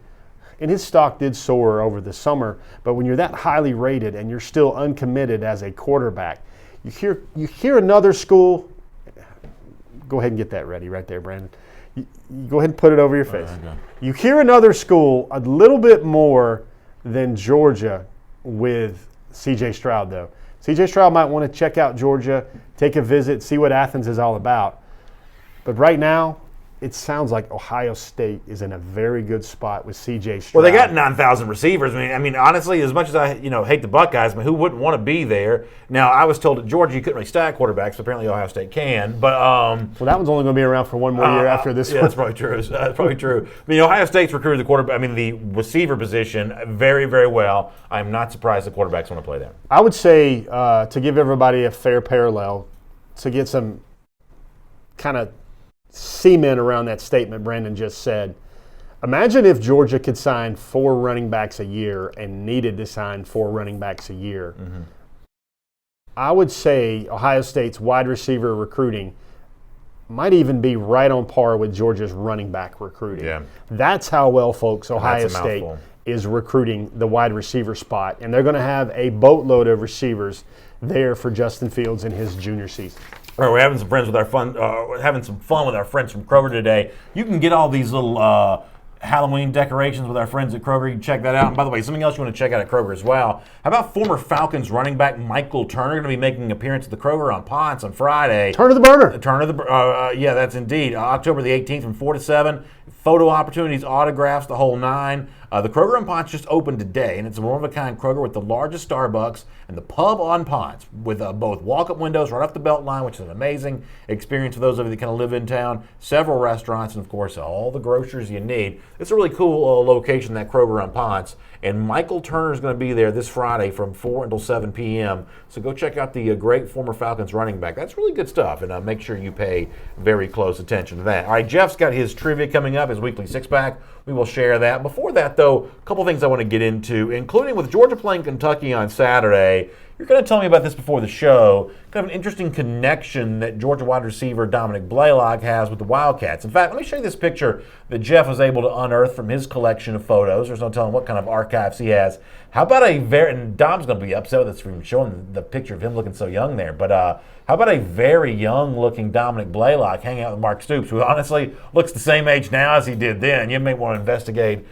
and his stock did soar over the summer, but when you're that highly rated and you're still uncommitted as a quarterback, you hear another school. Go ahead and get that ready right there, Brandon. You go ahead and put it over your face. Okay. You hear another school a little bit more than Georgia with C.J. Stroud, though. C.J. Stroud might want to check out Georgia, take a visit, see what Athens is all about. But right now, it sounds like Ohio State is in a very good spot with C.J. Stroud. Well, they got 9,000 receivers. I mean, honestly, as much as I hate the Buckeyes, I mean, who wouldn't want to be there? Now, I was told at Georgia you couldn't really stack quarterbacks, but apparently Ohio State can. But well, that one's only going to be around for one more year after this. Yeah, one. that's probably true. That's probably true. I mean, Ohio State's recruited the receiver position very, very well. I'm not surprised the quarterbacks want to play there. I would say to give everybody a fair parallel, to get some kind of cement around that statement Brandon just said. Imagine if Georgia could sign 4 running backs a year and needed to sign 4 running backs a year. Mm-hmm. I would say Ohio State's wide receiver recruiting might even be right on par with Georgia's running back recruiting. Yeah. That's how well, folks, Ohio State mouthful. is recruiting the wide receiver spot. And they're going to have a boatload of receivers there for Justin Fields in his junior season. All right, we're having some fun with our friends from Kroger today. You can get all these little Halloween decorations with our friends at Kroger. You can check that out. And by the way, something else you want to check out at Kroger as well. How about former Falcons running back Michael Turner going to be making an appearance at the Kroger on Ponce on Friday? Turn of the burner. Yeah, that's indeed. October the 18th from 4 to 7. Photo opportunities, autographs, the whole 9. The Kroger on Ponce just opened today, and it's a one-of-a-kind Kroger with the largest Starbucks and the pub on Ponce with both walk-up windows right off the belt line, which is an amazing experience for those of you that kind of live in town, several restaurants, and, of course, all the groceries you need. It's a really cool location, that Kroger on Ponce, and Michael Turner is going to be there this Friday from 4 until 7 p.m., so go check out the great former Falcons running back. That's really good stuff, and make sure you pay very close attention to that. All right, Jeff's got his trivia coming up, his weekly six-pack. We will share that. Before that, though, a couple things I want to get into, including with Georgia playing Kentucky on Saturday. You're going to tell me about this before the show. Kind of an interesting connection that Georgia wide receiver Dominic Blaylock has with the Wildcats. In fact, let me show you this picture that Jeff was able to unearth from his collection of photos. There's no telling what kind of archives he has. How about and Dom's going to be upset with us for even showing the picture of him looking so young there, but how about a very young-looking Dominic Blaylock hanging out with Mark Stoops, who honestly looks the same age now as he did then? You may want to investigate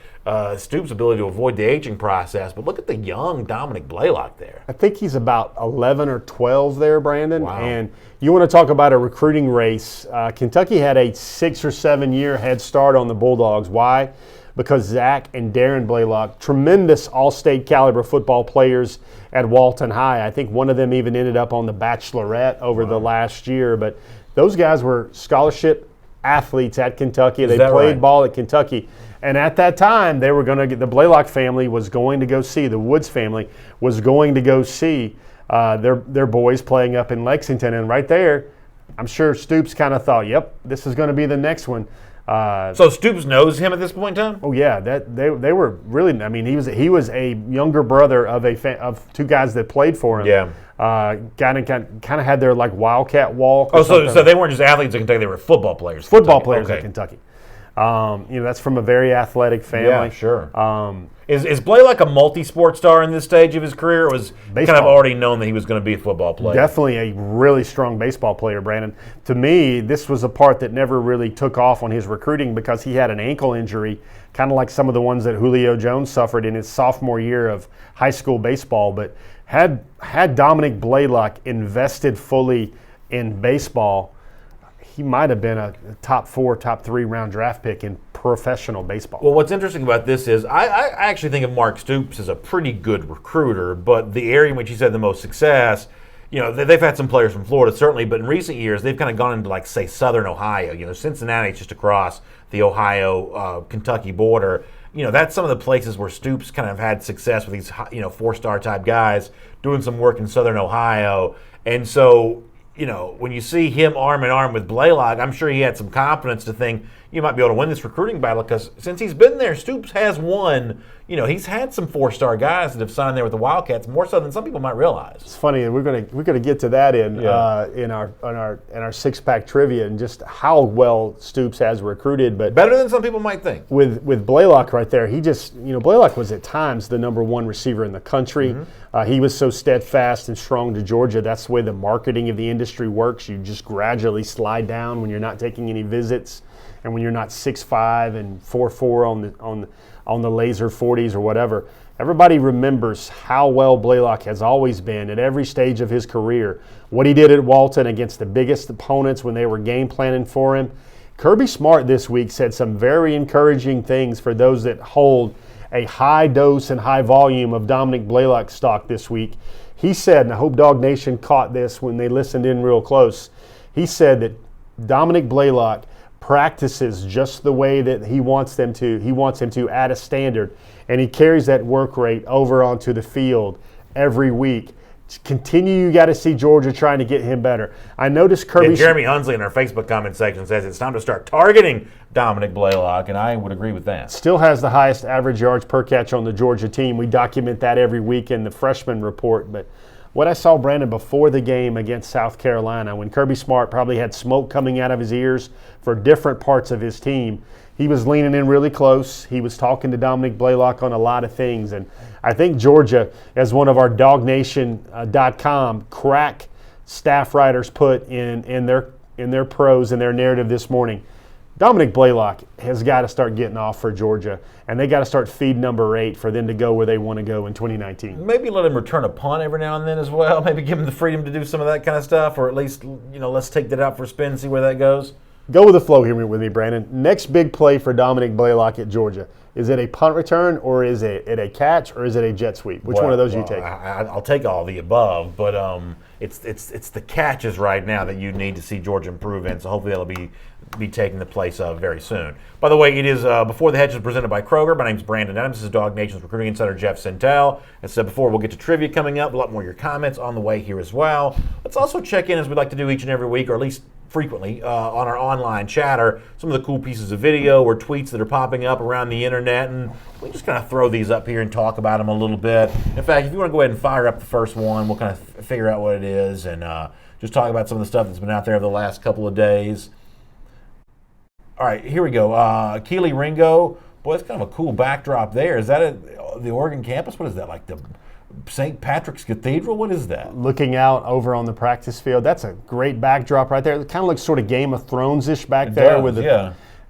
Stoops' ability to avoid the aging process, but look at the young Dominic Blaylock there. I think he's about 11 or 12 there, Brandon. Wow. And you want to talk about a recruiting race. Kentucky had a 6 or 7 year head start on the Bulldogs. Why? because Zach and Darren Blaylock, tremendous all-state caliber football players at Walton High. I think one of them even ended up on the Bachelorette over the last year. But those guys were scholarship athletes at Kentucky. They played ball at Kentucky. And at that time, they were going to get, the Blaylock family was going to go see, the Woods family was going to go see their boys playing up in Lexington. And right there, I'm sure Stoops kind of thought, yep, this is going to be the next one. So Stoops knows him at this point in time? Oh yeah, they were really. I mean, he was a younger brother of two guys that played for him. Yeah. Kind of had their like Wildcat walk. Oh, so they weren't just athletes at Kentucky; they were football players. Football players at Kentucky. That's from a very athletic family. Yeah, sure. Is Blaylock a multi-sport star in this stage of his career, or was kind of already known that he was going to be a football player? Definitely a really strong baseball player, Brandon. To me, this was a part that never really took off on his recruiting because he had an ankle injury, kind of like some of the ones that Julio Jones suffered in his sophomore year of high school baseball. But had Dominic Blaylock invested fully in baseball, he might have been a top 4, top 3 round draft pick in professional baseball. Well, what's interesting about this is I actually think of Mark Stoops as a pretty good recruiter, but the area in which he's had the most success, they've had some players from Florida, certainly, but in recent years, they've kind of gone into, like, say, Southern Ohio. Cincinnati's just across the Ohio-Kentucky border. That's some of the places where Stoops kind of had success with these, 4-star type guys doing some work in Southern Ohio. And so, when you see him arm in arm with Blaylock, I'm sure he had some confidence to think you might be able to win this recruiting battle because since he's been there, Stoops has won. He's had some 4-star guys that have signed there with the Wildcats, more so than some people might realize. It's funny, we're gonna get to that in our 6-pack trivia and just how well Stoops has recruited, but better than some people might think. With Blaylock right there, he just Blaylock was at times the number 1 receiver in the country. Mm-hmm. He was so steadfast and strong to Georgia. That's the way the marketing of the industry works. You just gradually slide down when you're not taking any visits. And when you're not 6'5" and 4'4" on the laser 40s or whatever, everybody remembers how well Blaylock has always been at every stage of his career. What he did at Walton against the biggest opponents when they were game planning for him. Kirby Smart this week said some very encouraging things for those that hold a high dose and high volume of Dominic Blaylock stock this week. He said, and I hope Dog Nation caught this when they listened in real close, he said that Dominic Blaylock practices just the way that he wants him to at a standard, and he carries that work rate over onto the field every week. You got to see Georgia trying to get him better. I noticed Kirby. Jeremy Hunsley in our Facebook comment section says it's time to start targeting Dominic Blaylock, and I would agree with that. Still has the highest average yards per catch on the Georgia team. We document that every week in the freshman report, but what I saw, Brandon, before the game against South Carolina, when Kirby Smart probably had smoke coming out of his ears for different parts of his team, he was leaning in really close. He was talking to Dominic Blaylock on a lot of things. And I think Georgia, as one of our DogNation.com crack staff writers put in their prose and their narrative this morning, Dominic Blaylock has got to start getting off for Georgia, and they got to start feed number 8 for them to go where they want to go in 2019. Maybe let him return a punt every now and then as well. Maybe give him the freedom to do some of that kind of stuff, or at least, let's take that out for a spin and see where that goes. Go with the flow here with me, Brandon. Next big play for Dominic Blaylock at Georgia. Is it a punt return, or is it a catch, or is it a jet sweep? Which one of those you take? I'll take all the above, but it's the catches right now that you need to see Georgia improve in, so hopefully that'll be taking the place of very soon. By the way, it is Before the Hedges presented by Kroger. My name's Brandon Adams. This is Dog Nation's recruiting insider Jeff Sintel. As I said before, we'll get to trivia coming up. A lot more of your comments on the way here as well. Let's also check in, as we like to do each and every week, or at least frequently, on our online chatter, some of the cool pieces of video or tweets that are popping up around the internet, and we just kind of throw these up here and talk about them a little bit. In fact, if you want to go ahead and fire up the first one, we'll kind of figure out what it is and just talk about some of the stuff that's been out there over the last couple of days. All right, here we go. Keely Ringo. Boy, that's kind of a cool backdrop there. Is that the Oregon campus? What is that, like the St. Patrick's Cathedral? What is that? Looking out over on the practice field. That's a great backdrop right there. It kind of looks sort of Game of Thrones-ish back there.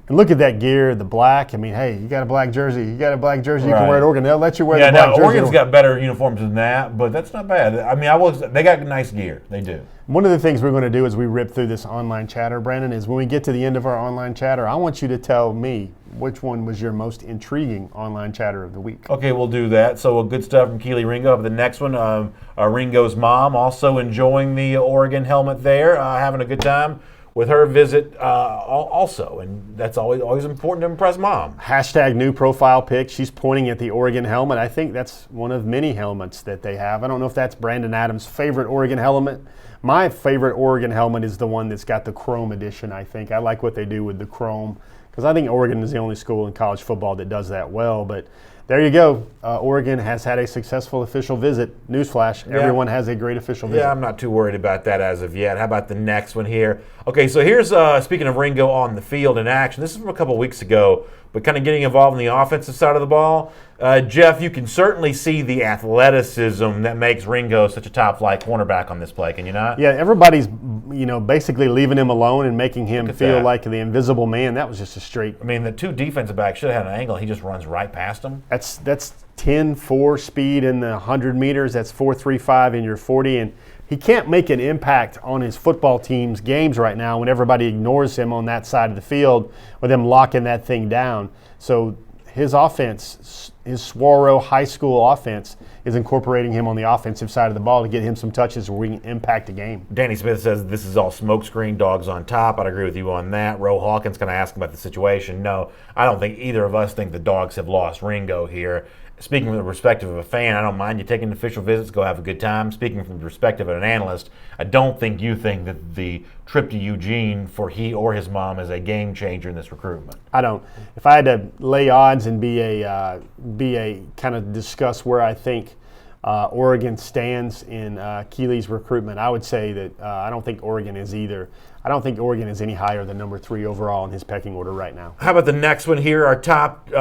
And look at that gear, the black. I mean, hey, you got a black jersey. You got a black jersey. You can Right. wear it at Oregon. They'll let you wear Yeah, the black now jersey. Oregon's got better uniforms than that, but that's not bad. I mean, they got nice gear. They do. One of the things we're going to do as we rip through this online chatter, Brandon, is when we get to the end of our online chatter, I want you to tell me which one was your most intriguing online chatter of the week. Okay, we'll do that. So good stuff from Keely Ringo. But the next one, Ringo's mom also enjoying the Oregon helmet there, having a good time with her visit also. And that's always important to impress mom. Hashtag new profile pic. She's pointing at the Oregon helmet. I think that's one of many helmets that they have. I don't know if that's Brandon Adams' favorite Oregon helmet. My favorite Oregon helmet is the one that's got the chrome edition, I think. I like what they do with the chrome because I think Oregon is the only school in college football that does that well. But there you go. Oregon has had a successful official visit. Newsflash, Yeah. Everyone has a great official visit. Yeah, I'm not too worried about that as of yet. How about the next one here? Okay, so here's, speaking of Ringo on the field in action, this is from a couple weeks ago, but kind of getting involved in the offensive side of the ball. Jeff, you can certainly see the athleticism that makes Ringo such a top-flight cornerback on this play, can you not? Yeah, everybody's basically leaving him alone and making him feel that. like the invisible man. That was just a straight. I mean, the two defensive backs should have had an angle. He just runs right past them. That's 10-4 speed in the 100 meters. That's 4.35 in your 40, and he can't make an impact on his football team's games right now when everybody ignores him on that side of the field with them locking that thing down. So his offense, his Saguaro High School offense, is incorporating him on the offensive side of the ball to get him some touches where we can impact a game. Danny Smith says this is all smokescreen, dogs on top. I'd agree with you on that. Ro Hawkins kind of asking about the situation. No, I don't think either of us think the dogs have lost Ringo here. Speaking from the perspective of a fan, I don't mind you taking official visits, go have a good time. Speaking from the perspective of an analyst, I don't think you think that the trip to Eugene for he or his mom is a game changer in this recruitment. I don't. If I had to lay odds and be a kind of discuss where I think Oregon stands in Keely's recruitment, I would say that I don't think Oregon is either. I don't think Oregon is any higher than number 3 overall in his pecking order right now. How about the next one here, our top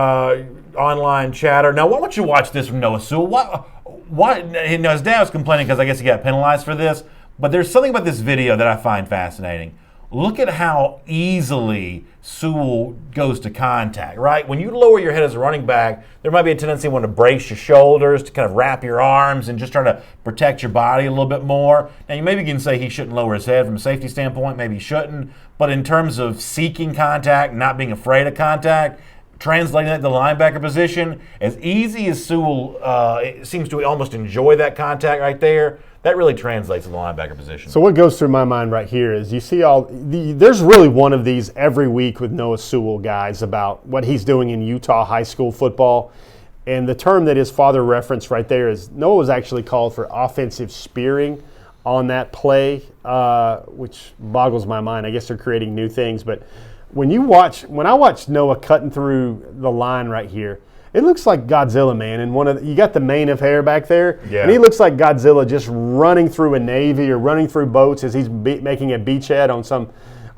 online chatter. Now, why don't you watch this from Noah Sewell? What his dad was complaining because I guess he got penalized for this, but there's something about this video that I find fascinating. Look at how easily Sewell goes to contact, right? When you lower your head as a running back, there might be a tendency to want to brace your shoulders, to kind of wrap your arms and just try to protect your body a little bit more. Now, you maybe can say he shouldn't lower his head from a safety standpoint, maybe he shouldn't, but in terms of seeking contact, not being afraid of contact, translating that to the linebacker position, as easy as Sewell seems to almost enjoy that contact right there, that really translates to the linebacker position. So what goes through my mind right here is you see there's really one of these every week with Noah Sewell, guys, about what he's doing in Utah high school football. And the term that his father referenced right there is Noah was actually called for offensive spearing on that play, which boggles my mind. I guess they're creating new things. But when I watch Noah cutting through the line right here, it looks like Godzilla, man. And you got the mane of hair back there, Yeah. and he looks like Godzilla just running through a Navy or running through boats as he's making a beachhead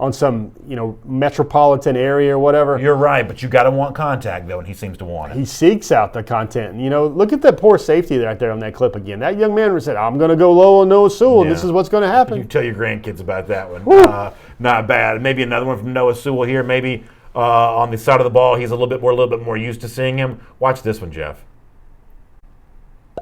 on some metropolitan area or whatever. You're right, but you got to want contact, though, and he seems to want it. He seeks out the content. And, look at that poor safety right there on that clip again. That young man said, I'm going to go low on Noah Sewell, and this is what's going to happen. You tell your grandkids about that one. Not bad. Maybe another one from Noah Sewell here. Maybe on the side of the ball, he's a little bit more used to seeing him. Watch this one, Jeff.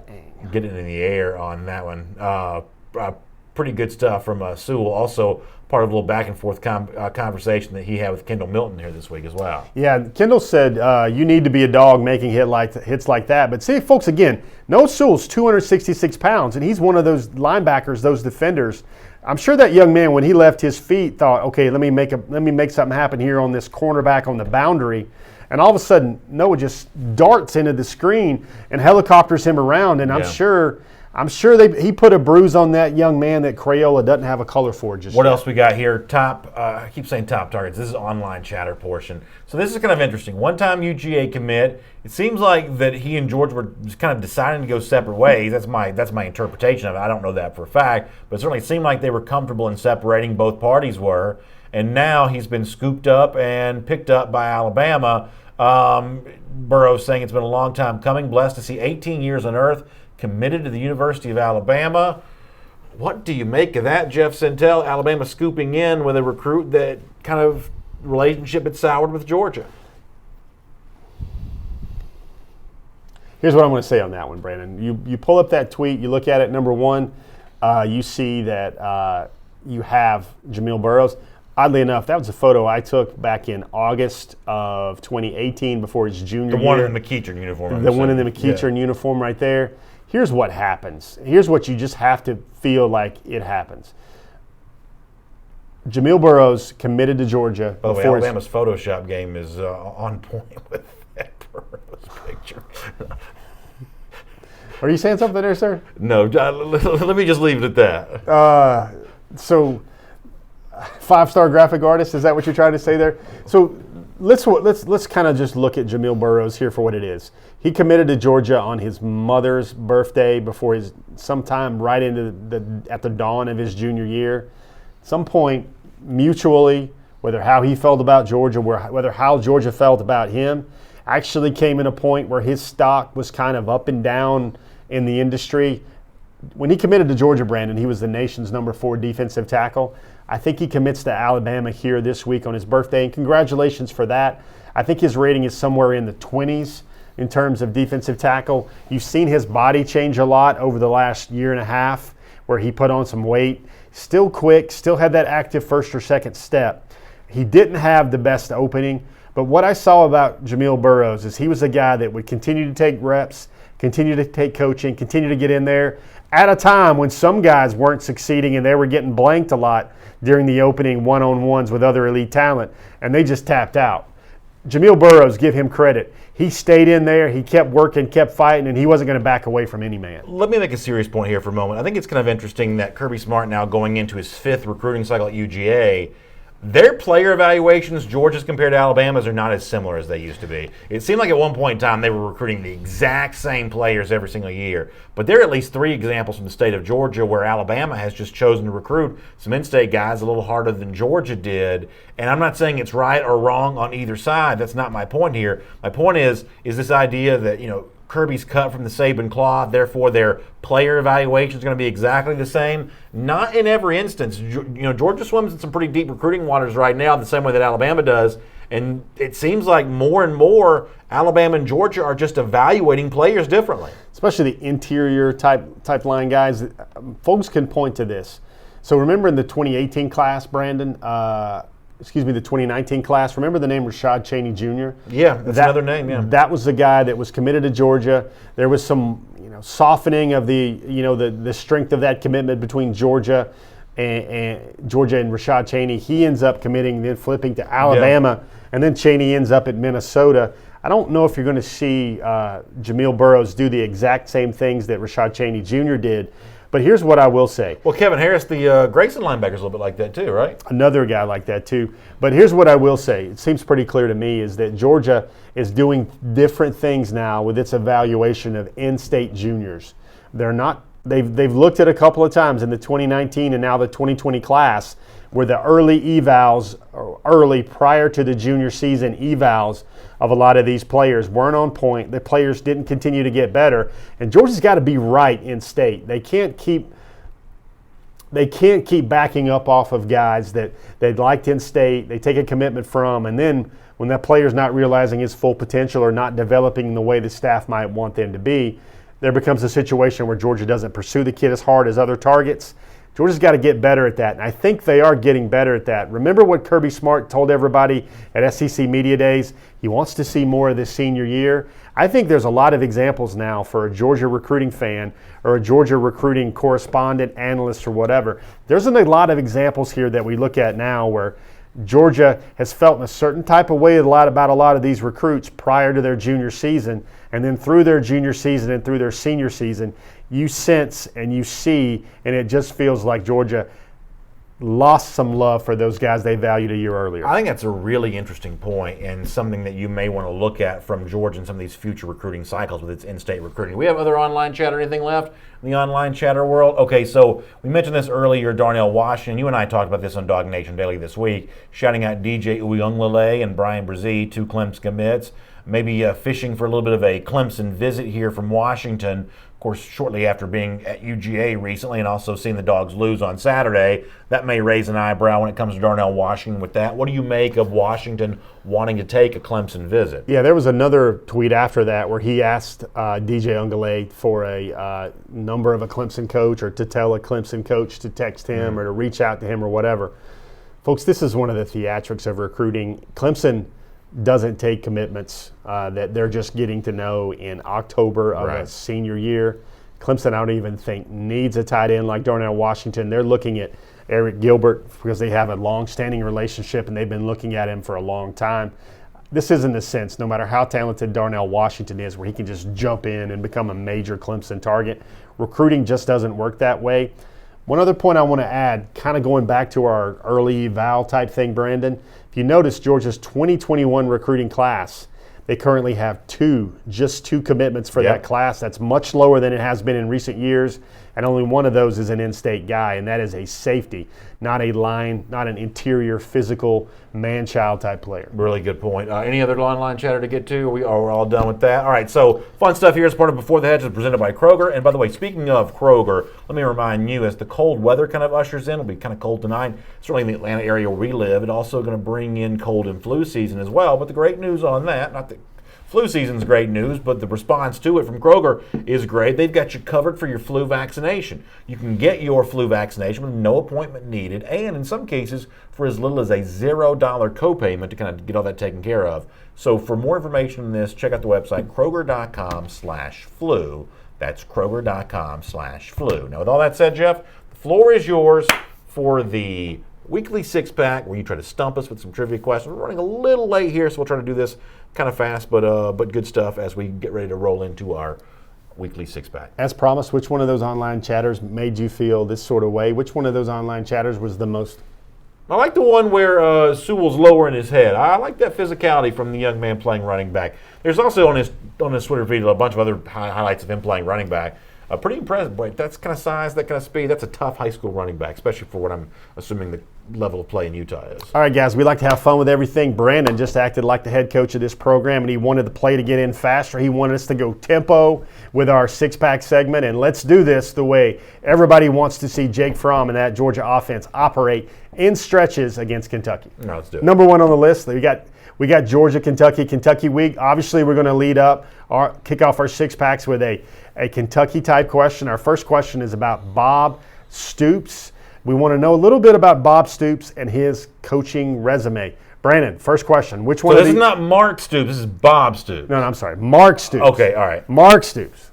Bang. Get it in the air on that one. Pretty good stuff from Sewell. Also part of a little back and forth conversation that he had with Kendall Milton here this week as well. Yeah, Kendall said you need to be a dog making hits like that. But see, folks, again, Noah Sewell's 266 pounds, and he's one of those linebackers, those defenders. I'm sure that young man, when he left his feet, thought, okay, let me make something happen here on this cornerback on the boundary. And all of a sudden, Noah just darts into the screen and helicopters him around. And I'm sure he put a bruise on that young man that Crayola doesn't have a color for just What yet. else we got here? I keep saying top targets. This is online chatter portion. So this is kind of interesting. One-time UGA commit. It seems like that he and George were just kind of deciding to go separate ways. That's my interpretation of it. I don't know that for a fact, but it certainly seemed like they were comfortable in separating. Both parties were. And now he's been scooped up and picked up by Alabama. Burrow's saying it's been a long time coming. Blessed to see 18 years on earth. Committed to the University of Alabama. What do you make of that, Jeff Sintel? Alabama scooping in with a recruit that kind of relationship had soured with Georgia. Here's what I'm going to say on that one, Brandon. You pull up that tweet, you look at it, number one, you see that you have Jamil Burroughs. Oddly enough, that was a photo I took back in August of 2018 before his junior year. The one in the McEachern uniform. The one in the McEachern uniform right there. Here's what happens. Here's what you just have to feel like it happens. Jamil Burroughs committed to Georgia. By the way, Alabama's Photoshop game is on point with that Burroughs picture. Are you saying something there, sir? No, let me just leave it at that. So, 5-star graphic artist, is that what you're trying to say there? So let's kind of just look at Jamil Burroughs here for what it is. He committed to Georgia on his mother's birthday before his sometime right into at the dawn of his junior year. Some point mutually, whether how he felt about Georgia, whether how Georgia felt about him, actually came in a point where his stock was kind of up and down in the industry. When he committed to Georgia, Brandon, he was the nation's number 4 defensive tackle. I think he commits to Alabama here this week on his birthday, and congratulations for that. I think his rating is somewhere in the 20s in terms of defensive tackle. You've seen his body change a lot over the last year and a half where he put on some weight. Still quick, still had that active first or second step. He didn't have the best opening, but what I saw about Jamil Burroughs is he was a guy that would continue to take reps, continue to take coaching, continue to get in there at a time when some guys weren't succeeding and they were getting blanked a lot during the opening one-on-ones with other elite talent, and they just tapped out. Jamil Burroughs, give him credit. He stayed in there, he kept working, kept fighting, and he wasn't going to back away from any man. Let me make a serious point here for a moment. I think it's kind of interesting that Kirby Smart now going into his 5th recruiting cycle at UGA, their player evaluations, Georgia's compared to Alabama's, are not as similar as they used to be. It seemed like at one point in time they were recruiting the exact same players every single year. But there are at least 3 examples from the state of Georgia where Alabama has just chosen to recruit some in-state guys a little harder than Georgia did. And I'm not saying it's right or wrong on either side. That's not my point here. My point is this idea that, Kirby's cut from the Saban cloth, therefore their player evaluation is going to be exactly the same. Not in every instance. Georgia swims in some pretty deep recruiting waters right now, the same way that Alabama does. And it seems like more and more Alabama and Georgia are just evaluating players differently. Especially the interior type line guys. Folks can point to this. So remember in the 2018 class, Brandon, the 2019 class. Remember the name Rashad Cheney Jr.? Yeah, that's another name, yeah. That was the guy that was committed to Georgia. There was some, softening of the strength of that commitment between Georgia and Rashad Cheney. He ends up committing, then flipping to Alabama, and then Cheney ends up at Minnesota. I don't know if you're going to see Jamil Burroughs do the exact same things that Rashad Cheney Jr. did. But here's what I will say. Well, Kevin Harris, the Grayson linebacker's a little bit like that too, right? Another guy like that too. But here's what I will say. It seems pretty clear to me is that Georgia is doing different things now with its evaluation of in-state juniors. They've looked at a couple of times in the 2019 and now the 2020 class where the early evals, or early prior to the junior season evals of a lot of these players weren't on point. The players didn't continue to get better. And Georgia's got to be right in state. They can't keep backing up off of guys that they liked in state, they take a commitment from, and then when that player's not realizing his full potential or not developing the way the staff might want them to be, there becomes a situation where Georgia doesn't pursue the kid as hard as other targets. Georgia's got to get better at that, and I think they are getting better at that. Remember what Kirby Smart told everybody at SEC Media Days? He wants to see more of this senior year. I think there's a lot of examples now for a Georgia recruiting fan or a Georgia recruiting correspondent, analyst, or whatever. There's a lot of examples here that we look at now where Georgia has felt in a certain type of way about a lot of these recruits prior to their junior season, and then through their junior season and through their senior season, you sense and you see, and it just feels like Georgia lost some love for those guys they valued a year earlier. I think that's a really interesting point and something that you may want to look at from Georgia in some of these future recruiting cycles with its in-state recruiting. Do we have other online chat or anything left in the online chatter world? Okay, so we mentioned this earlier, Darnell Washington. You and I talked about this on Dog Nation Daily this week, shouting out DJ Uyunglele and Brian Brzee, 2 Clemson commits. Maybe fishing for a little bit of a Clemson visit here from Washington Of course, shortly after being at UGA recently and also seeing the Dogs lose on Saturday, that may raise an eyebrow when it comes to Darnell Washington with that. What do you make of Washington wanting to take a Clemson visit? Yeah, there was another tweet after that where he asked DJ Ungale for a number of a Clemson coach, or to tell a Clemson coach to text him or to reach out to him or whatever. Folks, this is one of the theatrics of recruiting. Clemson doesn't take commitments that they're just getting to know in October of a senior year. Clemson, I don't even think, needs a tight end like Darnell Washington. They're looking at Eric Gilbert because they have a long-standing relationship and they've been looking at him for a long time. This isn't the sense, no matter how talented Darnell Washington is, where he can just jump in and become a major Clemson target. Recruiting just doesn't work that way. One other point I want to add, kind of going back to our early eval type thing, Brandon, if you notice Georgia's 2021 recruiting class, they currently have just two commitments for that class. That's much lower than it has been in recent years, and only one of those is an in-state guy, and that is a safety, not a line, not an interior physical man-child type player. Really good point. Any other online chatter to get to? We're all done with that. All right, so fun stuff here as part of Before the Hedges presented by Kroger. And by the way, speaking of Kroger, let me remind you, as the cold weather kind of ushers in, it'll be kind of cold tonight, certainly in the Atlanta area where we live. It's also going to bring in cold and flu season as well. But the great news on that, not the flu season's great news, but the response to it from Kroger is great. They've got you covered for your flu vaccination. You can get your flu vaccination with no appointment needed, and in some cases for as little as a $0 copayment to kind of get all that taken care of. So for more information on this, check out the website Kroger.com/flu. That's Kroger.com/flu. Now, with all that said, Jeff, the floor is yours for the weekly six-pack where you try to stump us with some trivia questions. We're running a little late here, so we'll try to do this kind of fast, but good stuff as we get ready to roll into our weekly six-pack. As promised, which one of those online chatters made you feel this sort of way? Which one of those online chatters was the most? I like the one where Sewell's lowering his head. I like that physicality from the young man playing running back. There's also on his Twitter feed a bunch of other highlights of him playing running back. Pretty impressive. Boy, that's kind of size, that kind of speed. That's a tough high school running back, especially for what I'm assuming the level of play in Utah is. All right, guys, we like to have fun with everything. Brandon just acted like the head coach of this program, and he wanted the play to get in faster. He wanted us to go tempo with our six-pack segment, and let's do this the way everybody wants to see Jake Fromm and that Georgia offense operate in stretches against Kentucky. No, let's do it. Number one on the list, we got Georgia, Kentucky week. Obviously, we're going to kick off our six-packs with a Kentucky-type question. Our first question is about Bob Stoops. We want to know a little bit about Bob Stoops and his coaching resume. Brandon, first question. Which one? So this is not Mark Stoops. This is Bob Stoops. No, I'm sorry. Mark Stoops. Okay, all right. Mark Stoops.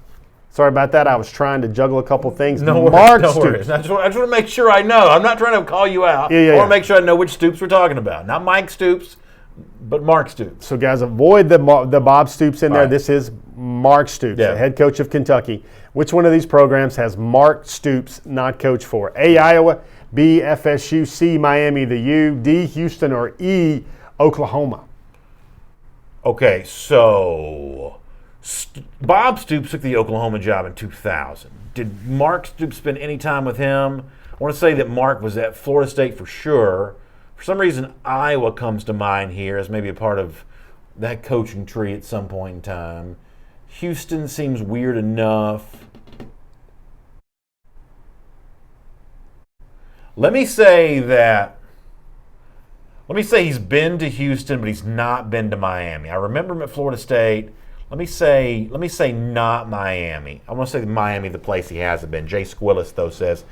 Sorry about that. I was trying to juggle a couple things. No worries. I just want to make sure I know. I'm not trying to call you out. I want to make sure I know which Stoops we're talking about. Not Mike Stoops, but Mark Stoops. So, guys, avoid the Bob Stoops in there. Right. This is Mark Stoops, the head coach of Kentucky. Which one of these programs has Mark Stoops not coached for? A, Iowa, B, FSU, C, Miami, the U, D, Houston, or E, Oklahoma? Okay, so Bob Stoops took the Oklahoma job in 2000. Did Mark Stoops spend any time with him? I want to say that Mark was at Florida State for sure. For some reason, Iowa comes to mind here as maybe a part of that coaching tree at some point in time. Houston seems weird enough. Let me say he's been to Houston, but he's not been to Miami. I remember him at Florida State. Let me say not Miami. I want to say Miami, the place he hasn't been. Jay Squillis, though, says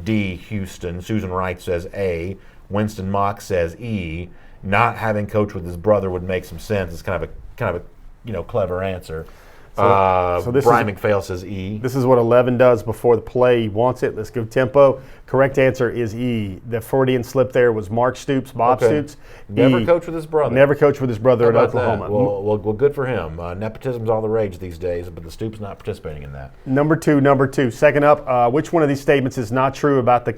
D, Houston. Susan Wright says A. Winston Mock says E. Not having coached with his brother would make some sense. It's kind of a clever answer. So Brian McPhail says E. This is what 11 does before the play. He wants it. Let's go tempo. Correct answer is E. The Freudian slip there was Mark Stoops, Bob Stoops. Never coached with his brother. Never coached with his brother at Oklahoma. Well, good for him. Nepotism's all the rage these days, but the Stoops not participating in that. Number two. Second up, which one of these statements is not true about the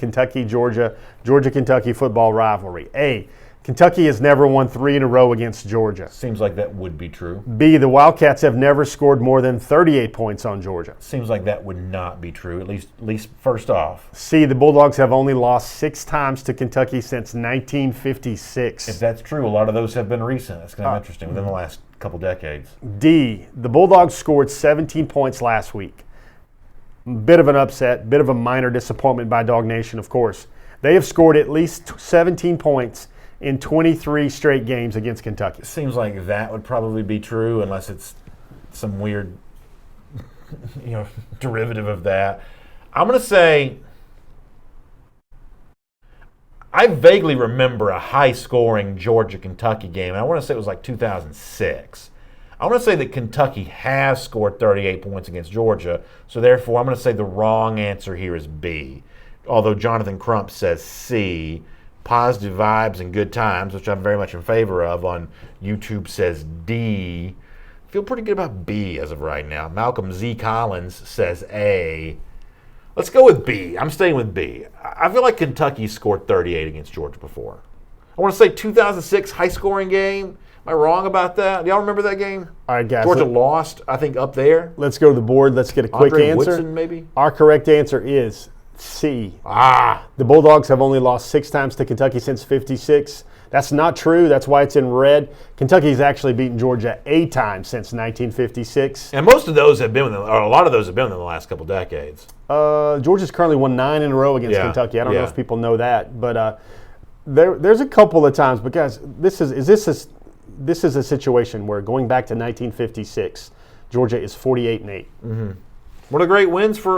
Georgia-Kentucky football rivalry? A, Kentucky has never won 3 in a row against Georgia. Seems like that would be true. B, the Wildcats have never scored more than 38 points on Georgia. Seems like that would not be true, at least first off. C, the Bulldogs have only lost 6 times to Kentucky since 1956. If that's true, a lot of those have been recent. That's kind of interesting, within the last couple decades. D, the Bulldogs scored 17 points last week. Bit of an upset, bit of a minor disappointment by Dog Nation, of course. They have scored at least 17 points in 23 straight games against Kentucky. Seems like that would probably be true unless it's some weird derivative of that. I'm going to say I vaguely remember a high-scoring Georgia-Kentucky game, and I want to say it was like 2006. I want to say that Kentucky has scored 38 points against Georgia, so therefore I'm going to say the wrong answer here is B. Although Jonathan Crump says C. Positive vibes and good times, which I'm very much in favor of, on YouTube says D. Feel pretty good about B as of right now. Malcolm Z. Collins says A. Let's go with B. I'm staying with B. I feel like Kentucky scored 38 against Georgia before. I want to say 2006 high-scoring game. Am I wrong about that? Do y'all remember that game? All right, guys. Georgia lost, I think, up there. Let's go to the board. Let's get a quick Andre answer. Woodson, maybe? Our correct answer is C. The Bulldogs have only lost 6 times to Kentucky since '56. That's not true. That's why it's in red. Kentucky's actually beaten Georgia 8 times since 1956. And most of those have been, or a lot of those have been in the last couple decades. Georgia's currently won 9 in a row against Yeah, Kentucky. I don't know yeah. if people know that, but there's a couple of times. But guys, this is a situation where going back to 1956, Georgia is 48-8. One of the great wins for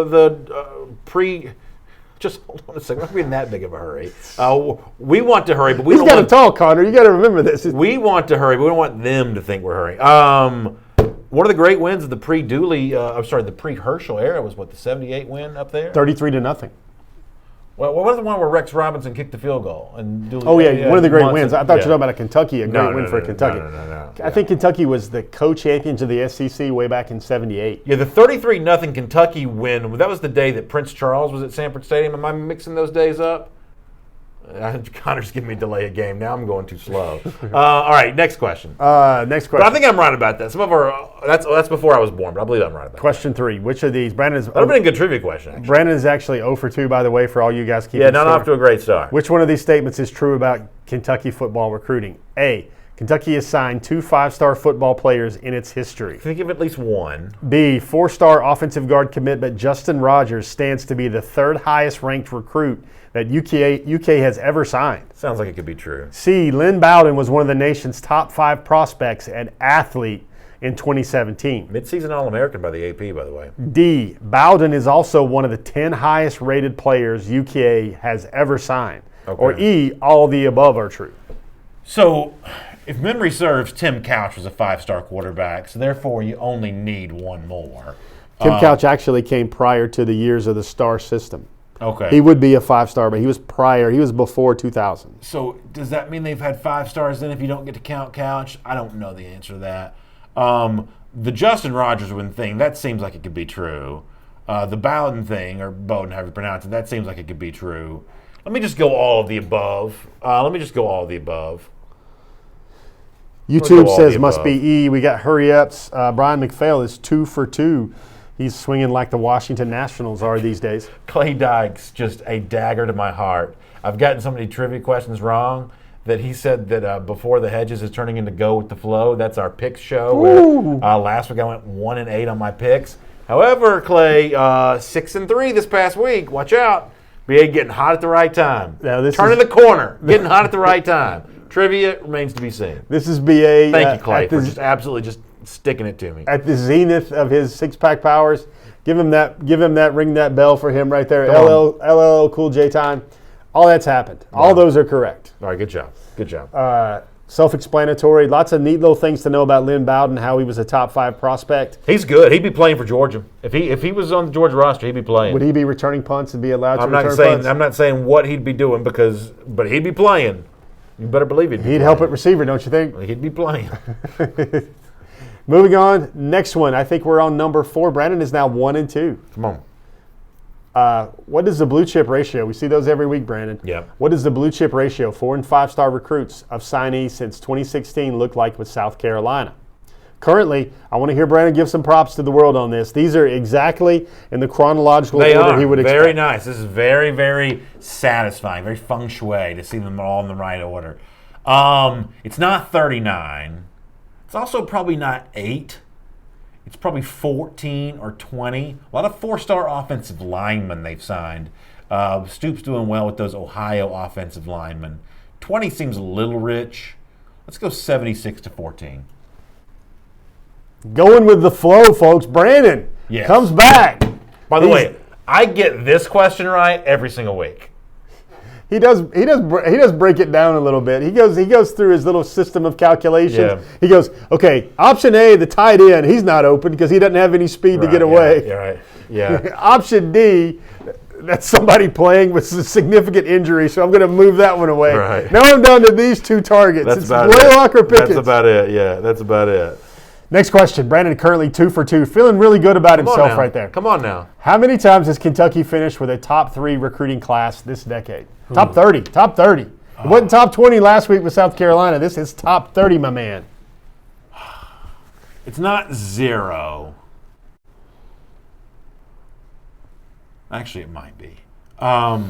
the pre. Just hold on a second. We're not being that big of a hurry. We want to hurry, but we He's don't got to want. talk, Connor. You got to remember this. We want to hurry, but we don't want them to think we're hurrying. One of the great wins of the the pre-Herschel era was what, the '78 win up there? 33-0. Well, what was the one where Rex Robinson kicked the field goal? And Dooley, Oh, yeah, one of the great wins. I thought you were talking about about a Kentucky, a great win for Kentucky. No. I think Kentucky was the co-champions of the SEC way back in '78. Yeah, the 33-0 Kentucky win, that was the day that Prince Charles was at Sanford Stadium. Am I mixing those days up? Connor's giving me delay a game. Now I'm going too slow. All right, next question. Next question. But I think I'm right about that. Some of our that's before I was born, but I believe I'm right about Question 3. Which of these? Brandon's. that. That would have been a good trivia question, actually. Brandon is actually 0 for 2, by the way, for all you guys keeping Yeah, not score. off to a great start. Which one of these statements is true about Kentucky football recruiting? A. Kentucky has signed 2 5-star football players in its history. Think of at least one. B. 4-star offensive guard commitment Justin Rogers stands to be the 3rd highest ranked recruit that UK has ever signed. Sounds like it could be true. C. Lynn Bowden was one of the nation's top 5 prospects and athlete in 2017. Mid-season All-American by the AP, by the way. D. Bowden is also one of the 10 highest rated players UK has ever signed. Okay. Or E. All the above are true. So, if memory serves, Tim Couch was a 5-star quarterback, so therefore you only need one more. Tim Couch actually came prior to the years of the star system. Okay. He would be a 5-star, but he was before 2000. So does that mean they've had 5 stars then if you don't get to count Couch? I don't know the answer to that. The Justin Rogers thing, that seems like it could be true. The Bowden thing, or Bowden, however you pronounce it, that seems like it could be true. Let me just go all of the above. YouTube says must be E. We got hurry-ups. Brian McPhail is 2 for 2. He's swinging like the Washington Nationals are these days. Clay Dykes, just a dagger to my heart. I've gotten so many trivia questions wrong that he said that before the Hedges is turning into Go With The Flow. That's our picks show. Where, last week I went 1-8 on my picks. However, Clay, 6-3 this past week. Watch out. BA getting hot at the right time. Turning the corner. Getting hot at the right time. Trivia remains to be seen. This is BA. Thank you, Clay, for just absolutely just sticking it to me. At the zenith of his six-pack powers. Give him that, ring that bell for him right there. LL Cool J time. All that's happened. Wow. All those are correct. All right, good job. Self-explanatory. Lots of neat little things to know about Lynn Bowden, how he was a top 5 prospect. He's good. He'd be playing for Georgia. If he was on the Georgia roster, he'd be playing. Would he be returning punts and be allowed to return punts? I'm not saying what he'd be doing but he'd be playing. You better believe it. He'd help at receiver, don't you think? He'd be playing. Moving on, next one. I think we're on number 4. Brandon is now 1-2. Come on. What is the blue chip ratio? We see those every week, Brandon. Yeah. What is the blue chip ratio 4- and 5-star recruits of signees since 2016 look like with South Carolina? Currently, I want to hear Brandon give some props to the world on this. These are exactly in the chronological order he would expect. Very nice. This is very, very satisfying, very feng shui to see them all in the right order. It's not 39. It's also probably not 8. it's probably 14 or 20. A lot of 4-star offensive linemen they've signed. Stoops doing well with those Ohio offensive linemen. 20 seems a little rich. Let's go 76-14. Going with the flow, folks. Brandon comes back. By the way, I get this question right every single week. He does break it down a little bit. He goes through his little system of calculations. Yeah. He goes, okay, option A, the tight end, he's not open because he doesn't have any speed to get away. Yeah, right. Yeah. Option D, that's somebody playing with a significant injury, so I'm going to move that one away. Right. Now I'm down to these two targets. That's it's about Blaylock or Pickens. That's about it. Yeah, that's about it. Next question. Brandon currently 2 for 2, feeling really good about himself right there. Come on now. How many times has Kentucky finished with a top 3 recruiting class this decade? Top 30. Top 30. It wasn't top 20 last week with South Carolina. This is top 30, my man. It's not 0. Actually, it might be. Top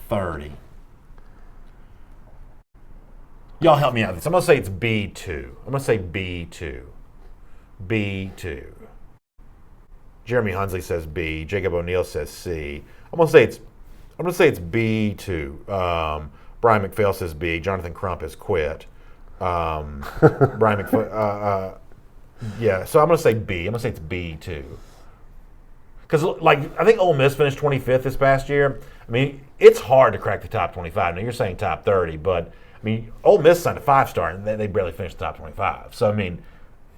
30. Y'all help me out with this. I'm going to say it's B2. I'm going to say B2. B2. Jeremy Hunsley says B. Jacob O'Neill says C. I'm going to say it's B2. Brian McPhail says B. Jonathan Crump has quit. Brian McPhail, yeah, so I'm going to say B. I'm going to say it's B2. Because, I think Ole Miss finished 25th this past year. I mean, it's hard to crack the top 25. Now, you're saying top 30, but, I mean, Ole Miss signed a 5-star, and they barely finished the top 25. So, I mean,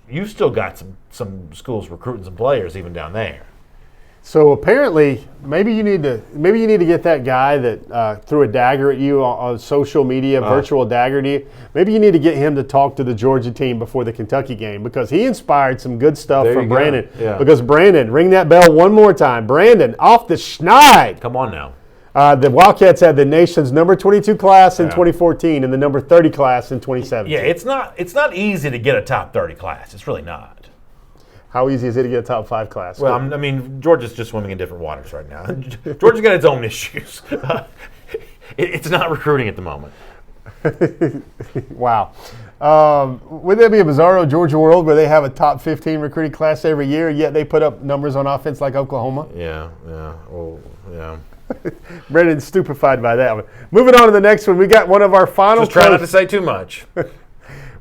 you've still got some schools recruiting some players even down there. So apparently, maybe you need to get that guy that threw a dagger at you on social media, virtual dagger to you. Maybe you need to get him to talk to the Georgia team before the Kentucky game because he inspired some good stuff from Brandon. Yeah. Because Brandon, ring that bell one more time. Brandon, off the schneid. Come on now. The Wildcats had the nation's number 22 class in 2014 and the number 30 class in 2017. Yeah, it's not easy to get a top 30 class. It's really not. How easy is it to get a top 5 class? Well, I mean, Georgia's just swimming in different waters right now. Georgia's got its own issues. It's not recruiting at the moment. Wow. Would that be a bizarro Georgia world where they have a top 15 recruiting class every year, yet they put up numbers on offense like Oklahoma? Yeah. Oh, yeah. Brandon's stupefied by that one. Moving on to the next one, we got one of our final. Just try not to say too much.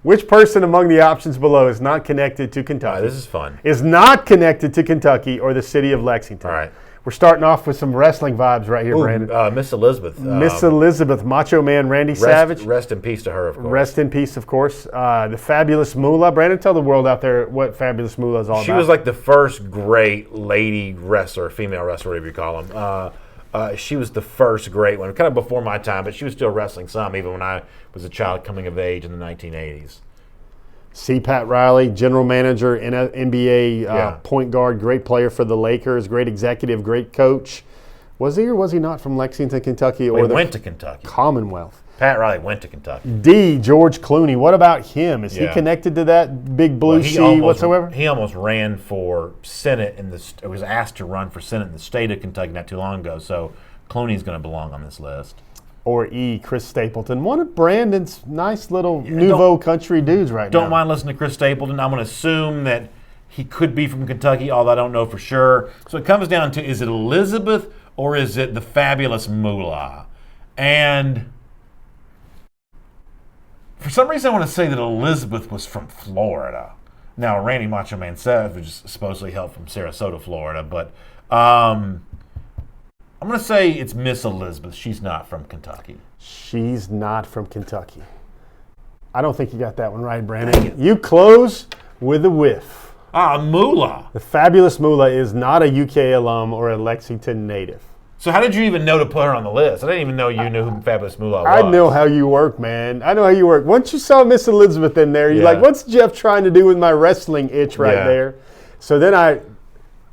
Which person among the options below is not connected to Kentucky? All right, this is fun. Is not connected to Kentucky or the city of Lexington. All right. We're starting off with some wrestling vibes right here, Brandon. Miss Elizabeth. Miss Elizabeth, Macho Man Randy Savage. Rest in peace to her, of course. Rest in peace, of course. The Fabulous Moolah. Brandon, tell the world out there what Fabulous Moolah is all about. She was like the first great lady wrestler, female wrestler, whatever you call them. She was the first great one, kind of before my time, but she was still wrestling some, even when I was a child coming of age in the 1980s. C. Pat Riley, general manager, NBA point guard, great player for the Lakers, great executive, great coach. Was he or was he not from Lexington, Kentucky? He went to Kentucky. Commonwealth. Pat Riley went to Kentucky. D. George Clooney. What about him? Is he connected to that big blue sea whatsoever? He almost ran for Senate was asked to run for Senate in the state of Kentucky not too long ago. So Clooney's going to belong on this list. Or E. Chris Stapleton, one of Brandon's nice little nouveau country dudes right now. Don't mind listening to Chris Stapleton. I'm going to assume that he could be from Kentucky, although I don't know for sure. So it comes down to, is it Elizabeth or is it the Fabulous Moolah? And for some reason, I want to say that Elizabeth was from Florida. Now, Randy Macho Man Savage is supposedly hailed from Sarasota, Florida, but I'm going to say it's Miss Elizabeth. She's not from Kentucky. She's not from Kentucky. I don't think you got that one right, Brandon. You close with a whiff. Moolah. The Fabulous Moolah is not a UK alum or a Lexington native. So how did you even know to put her on the list? I didn't even know you knew who Fabulous Moolah was. I know how you work, man. I know how you work. Once you saw Miss Elizabeth in there, you're like, what's Jeff trying to do with my wrestling itch right there? So then I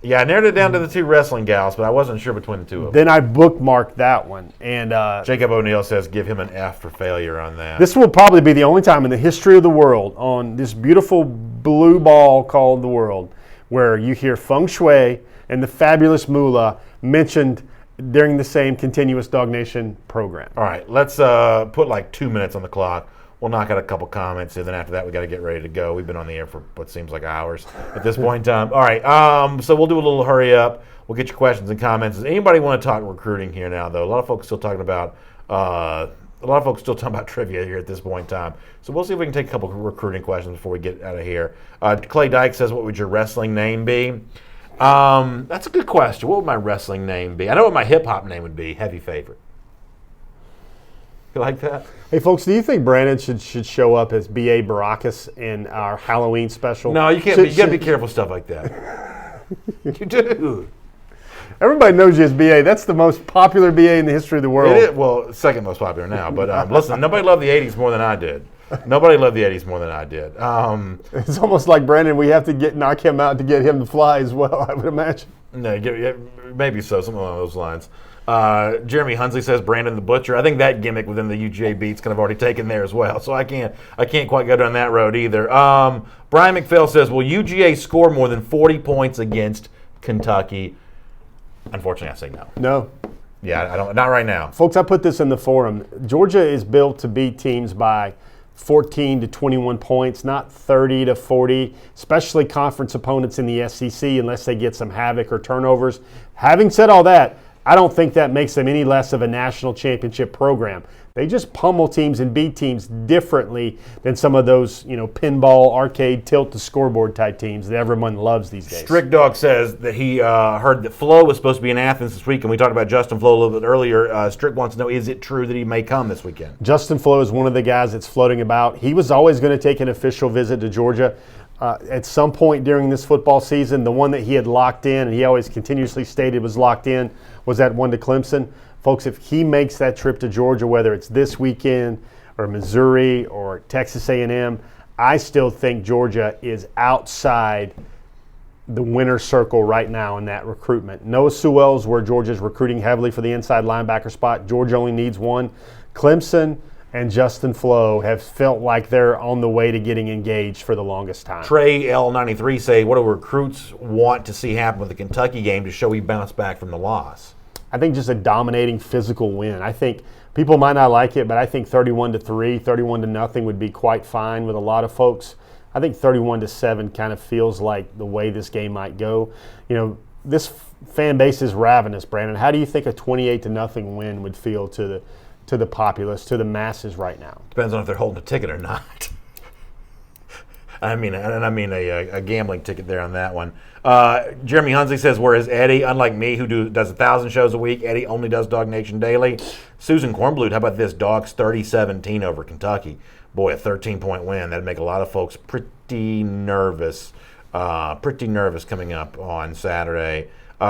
narrowed it down to the 2 wrestling gals, but I wasn't sure between the 2 of them. Then I bookmarked that one. And Jacob O'Neill says give him an F for failure on that. This will probably be the only time in the history of the world on this beautiful blue ball called the world where you hear feng shui and the Fabulous Moolah mentioned during the same continuous Dog Nation program. All right, let's put like 2 minutes on the clock. We'll knock out a couple comments, and then after that, we got to get ready to go. We've been on the air for what seems like hours at this point in time. All right, so we'll do a little hurry up. We'll get your questions and comments. Does anybody want to talk recruiting here now, though? A lot of folks still talking about trivia here at this point in time. So we'll see if we can take a couple of recruiting questions before we get out of here. Clay Dyke says, what would your wrestling name be? That's a good question. What would my wrestling name be? I know what my hip-hop name would be, Heavy Favorite. You like that? Hey, folks, do you think Brandon should show up as B.A. Baracus in our Halloween special? No, you can't. You got to be careful with stuff like that. You do. Everybody knows you as B.A. That's the most popular B.A. in the history of the world. It is, well, second most popular now. But listen, nobody loved the 80s more than I did. Nobody loved the 80s more than I did. It's almost like Brandon, we have to knock him out to get him to fly as well, I would imagine. No, maybe so, something along those lines. Jeremy Hunsley says Brandon the Butcher. I think that gimmick within the UGA beat's kind of already taken there as well, so I can't quite go down that road either. Brian McPhail says, will UGA score more than 40 points against Kentucky? Unfortunately, I say no. No. Yeah, I don't. Not right now. Folks, I put this in the forum. Georgia is built to beat teams by 14 to 21 points, not 30 to 40, especially conference opponents in the SEC, unless they get some havoc or turnovers. Having said all that, I don't think that makes them any less of a national championship program. They just pummel teams and beat teams differently than some of those, pinball, arcade, tilt the scoreboard type teams that everyone loves these days. Strick Dog says that he heard that Flo was supposed to be in Athens this week, and we talked about Justin Flo a little bit earlier. Strick wants to know, is it true that he may come this weekend? Justin Flo is one of the guys that's floating about. He was always going to take an official visit to Georgia. At some point during this football season, the one that he had locked in, and he always continuously stated was locked in, was that one to Clemson. Folks, if he makes that trip to Georgia, whether it's this weekend or Missouri or Texas A&M, I still think Georgia is outside the winner's circle right now in that recruitment. Noah Sewell's where Georgia's recruiting heavily for the inside linebacker spot. Georgia only needs one. Clemson and Justin Flo have felt like they're on the way to getting engaged for the longest time. Trey L93 say, what do recruits want to see happen with the Kentucky game to show he bounced back from the loss? I think just a dominating physical win. I think people might not like it, but I think 31-3, 31-0 would be quite fine with a lot of folks. I think 31-7 kind of feels like the way this game might go. This fan base is ravenous, Brandon. How do you think a 28-0 win would feel to the populace, to the masses right now? Depends on if they're holding a ticket or not. I mean a gambling ticket there on that one. Jeremy Hunsley says, whereas Eddie, unlike me, who does 1,000 shows a week, Eddie only does Dog Nation Daily. Susan Kornblut, how about this? Dogs 30-17 over Kentucky. Boy, a 13-point win. That'd make a lot of folks pretty nervous. Coming up on Saturday.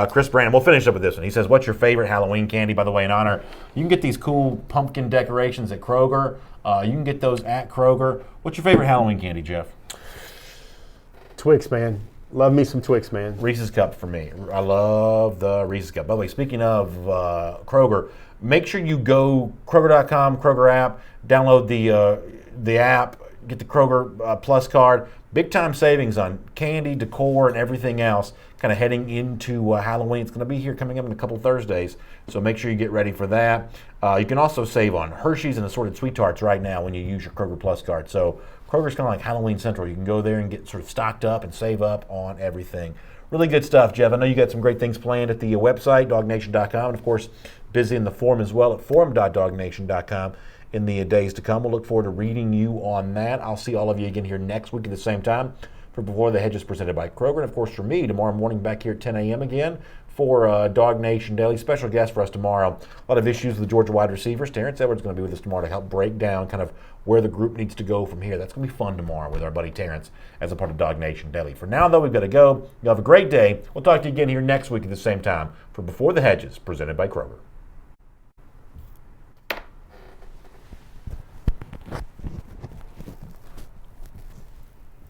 Chris Brandon, we'll finish up with this one. He says, what's your favorite Halloween candy? By the way, in honor, you can get these cool pumpkin decorations at Kroger. You can get those at Kroger. What's your favorite Halloween candy, Jeff? Twix, man. Love me some Twix, man. Reese's Cup for me. I love the Reese's Cup. By the way, speaking of Kroger, make sure you go Kroger.com, Kroger app, download the app, get the Kroger Plus card. Big time savings on candy, decor, and everything else kind of heading into Halloween. It's going to be here coming up in a couple Thursdays, so make sure you get ready for that. You can also save on Hershey's and assorted sweet tarts right now when you use your Kroger Plus card. So Kroger's kind of like Halloween Central. You can go there and get sort of stocked up and save up on everything. Really good stuff, Jeff. I know you got some great things planned at the website, dognation.com, and of course, busy in the forum as well at forum.dognation.com in the days to come. We'll look forward to reading you on that. I'll see all of you again here next week at the same time for Before the Hedges presented by Kroger. And of course, for me, tomorrow morning back here at 10 a.m. again for Dog Nation Daily. Special guest for us tomorrow. A lot of issues with the Georgia wide receivers. Terrence Edwards is going to be with us tomorrow to help break down kind of where the group needs to go from here. That's going to be fun tomorrow with our buddy Terrence as a part of Dog Nation Daily. For now, though, we've got to go. You have a great day. We'll talk to you again here next week at the same time for Before the Hedges presented by Kroger.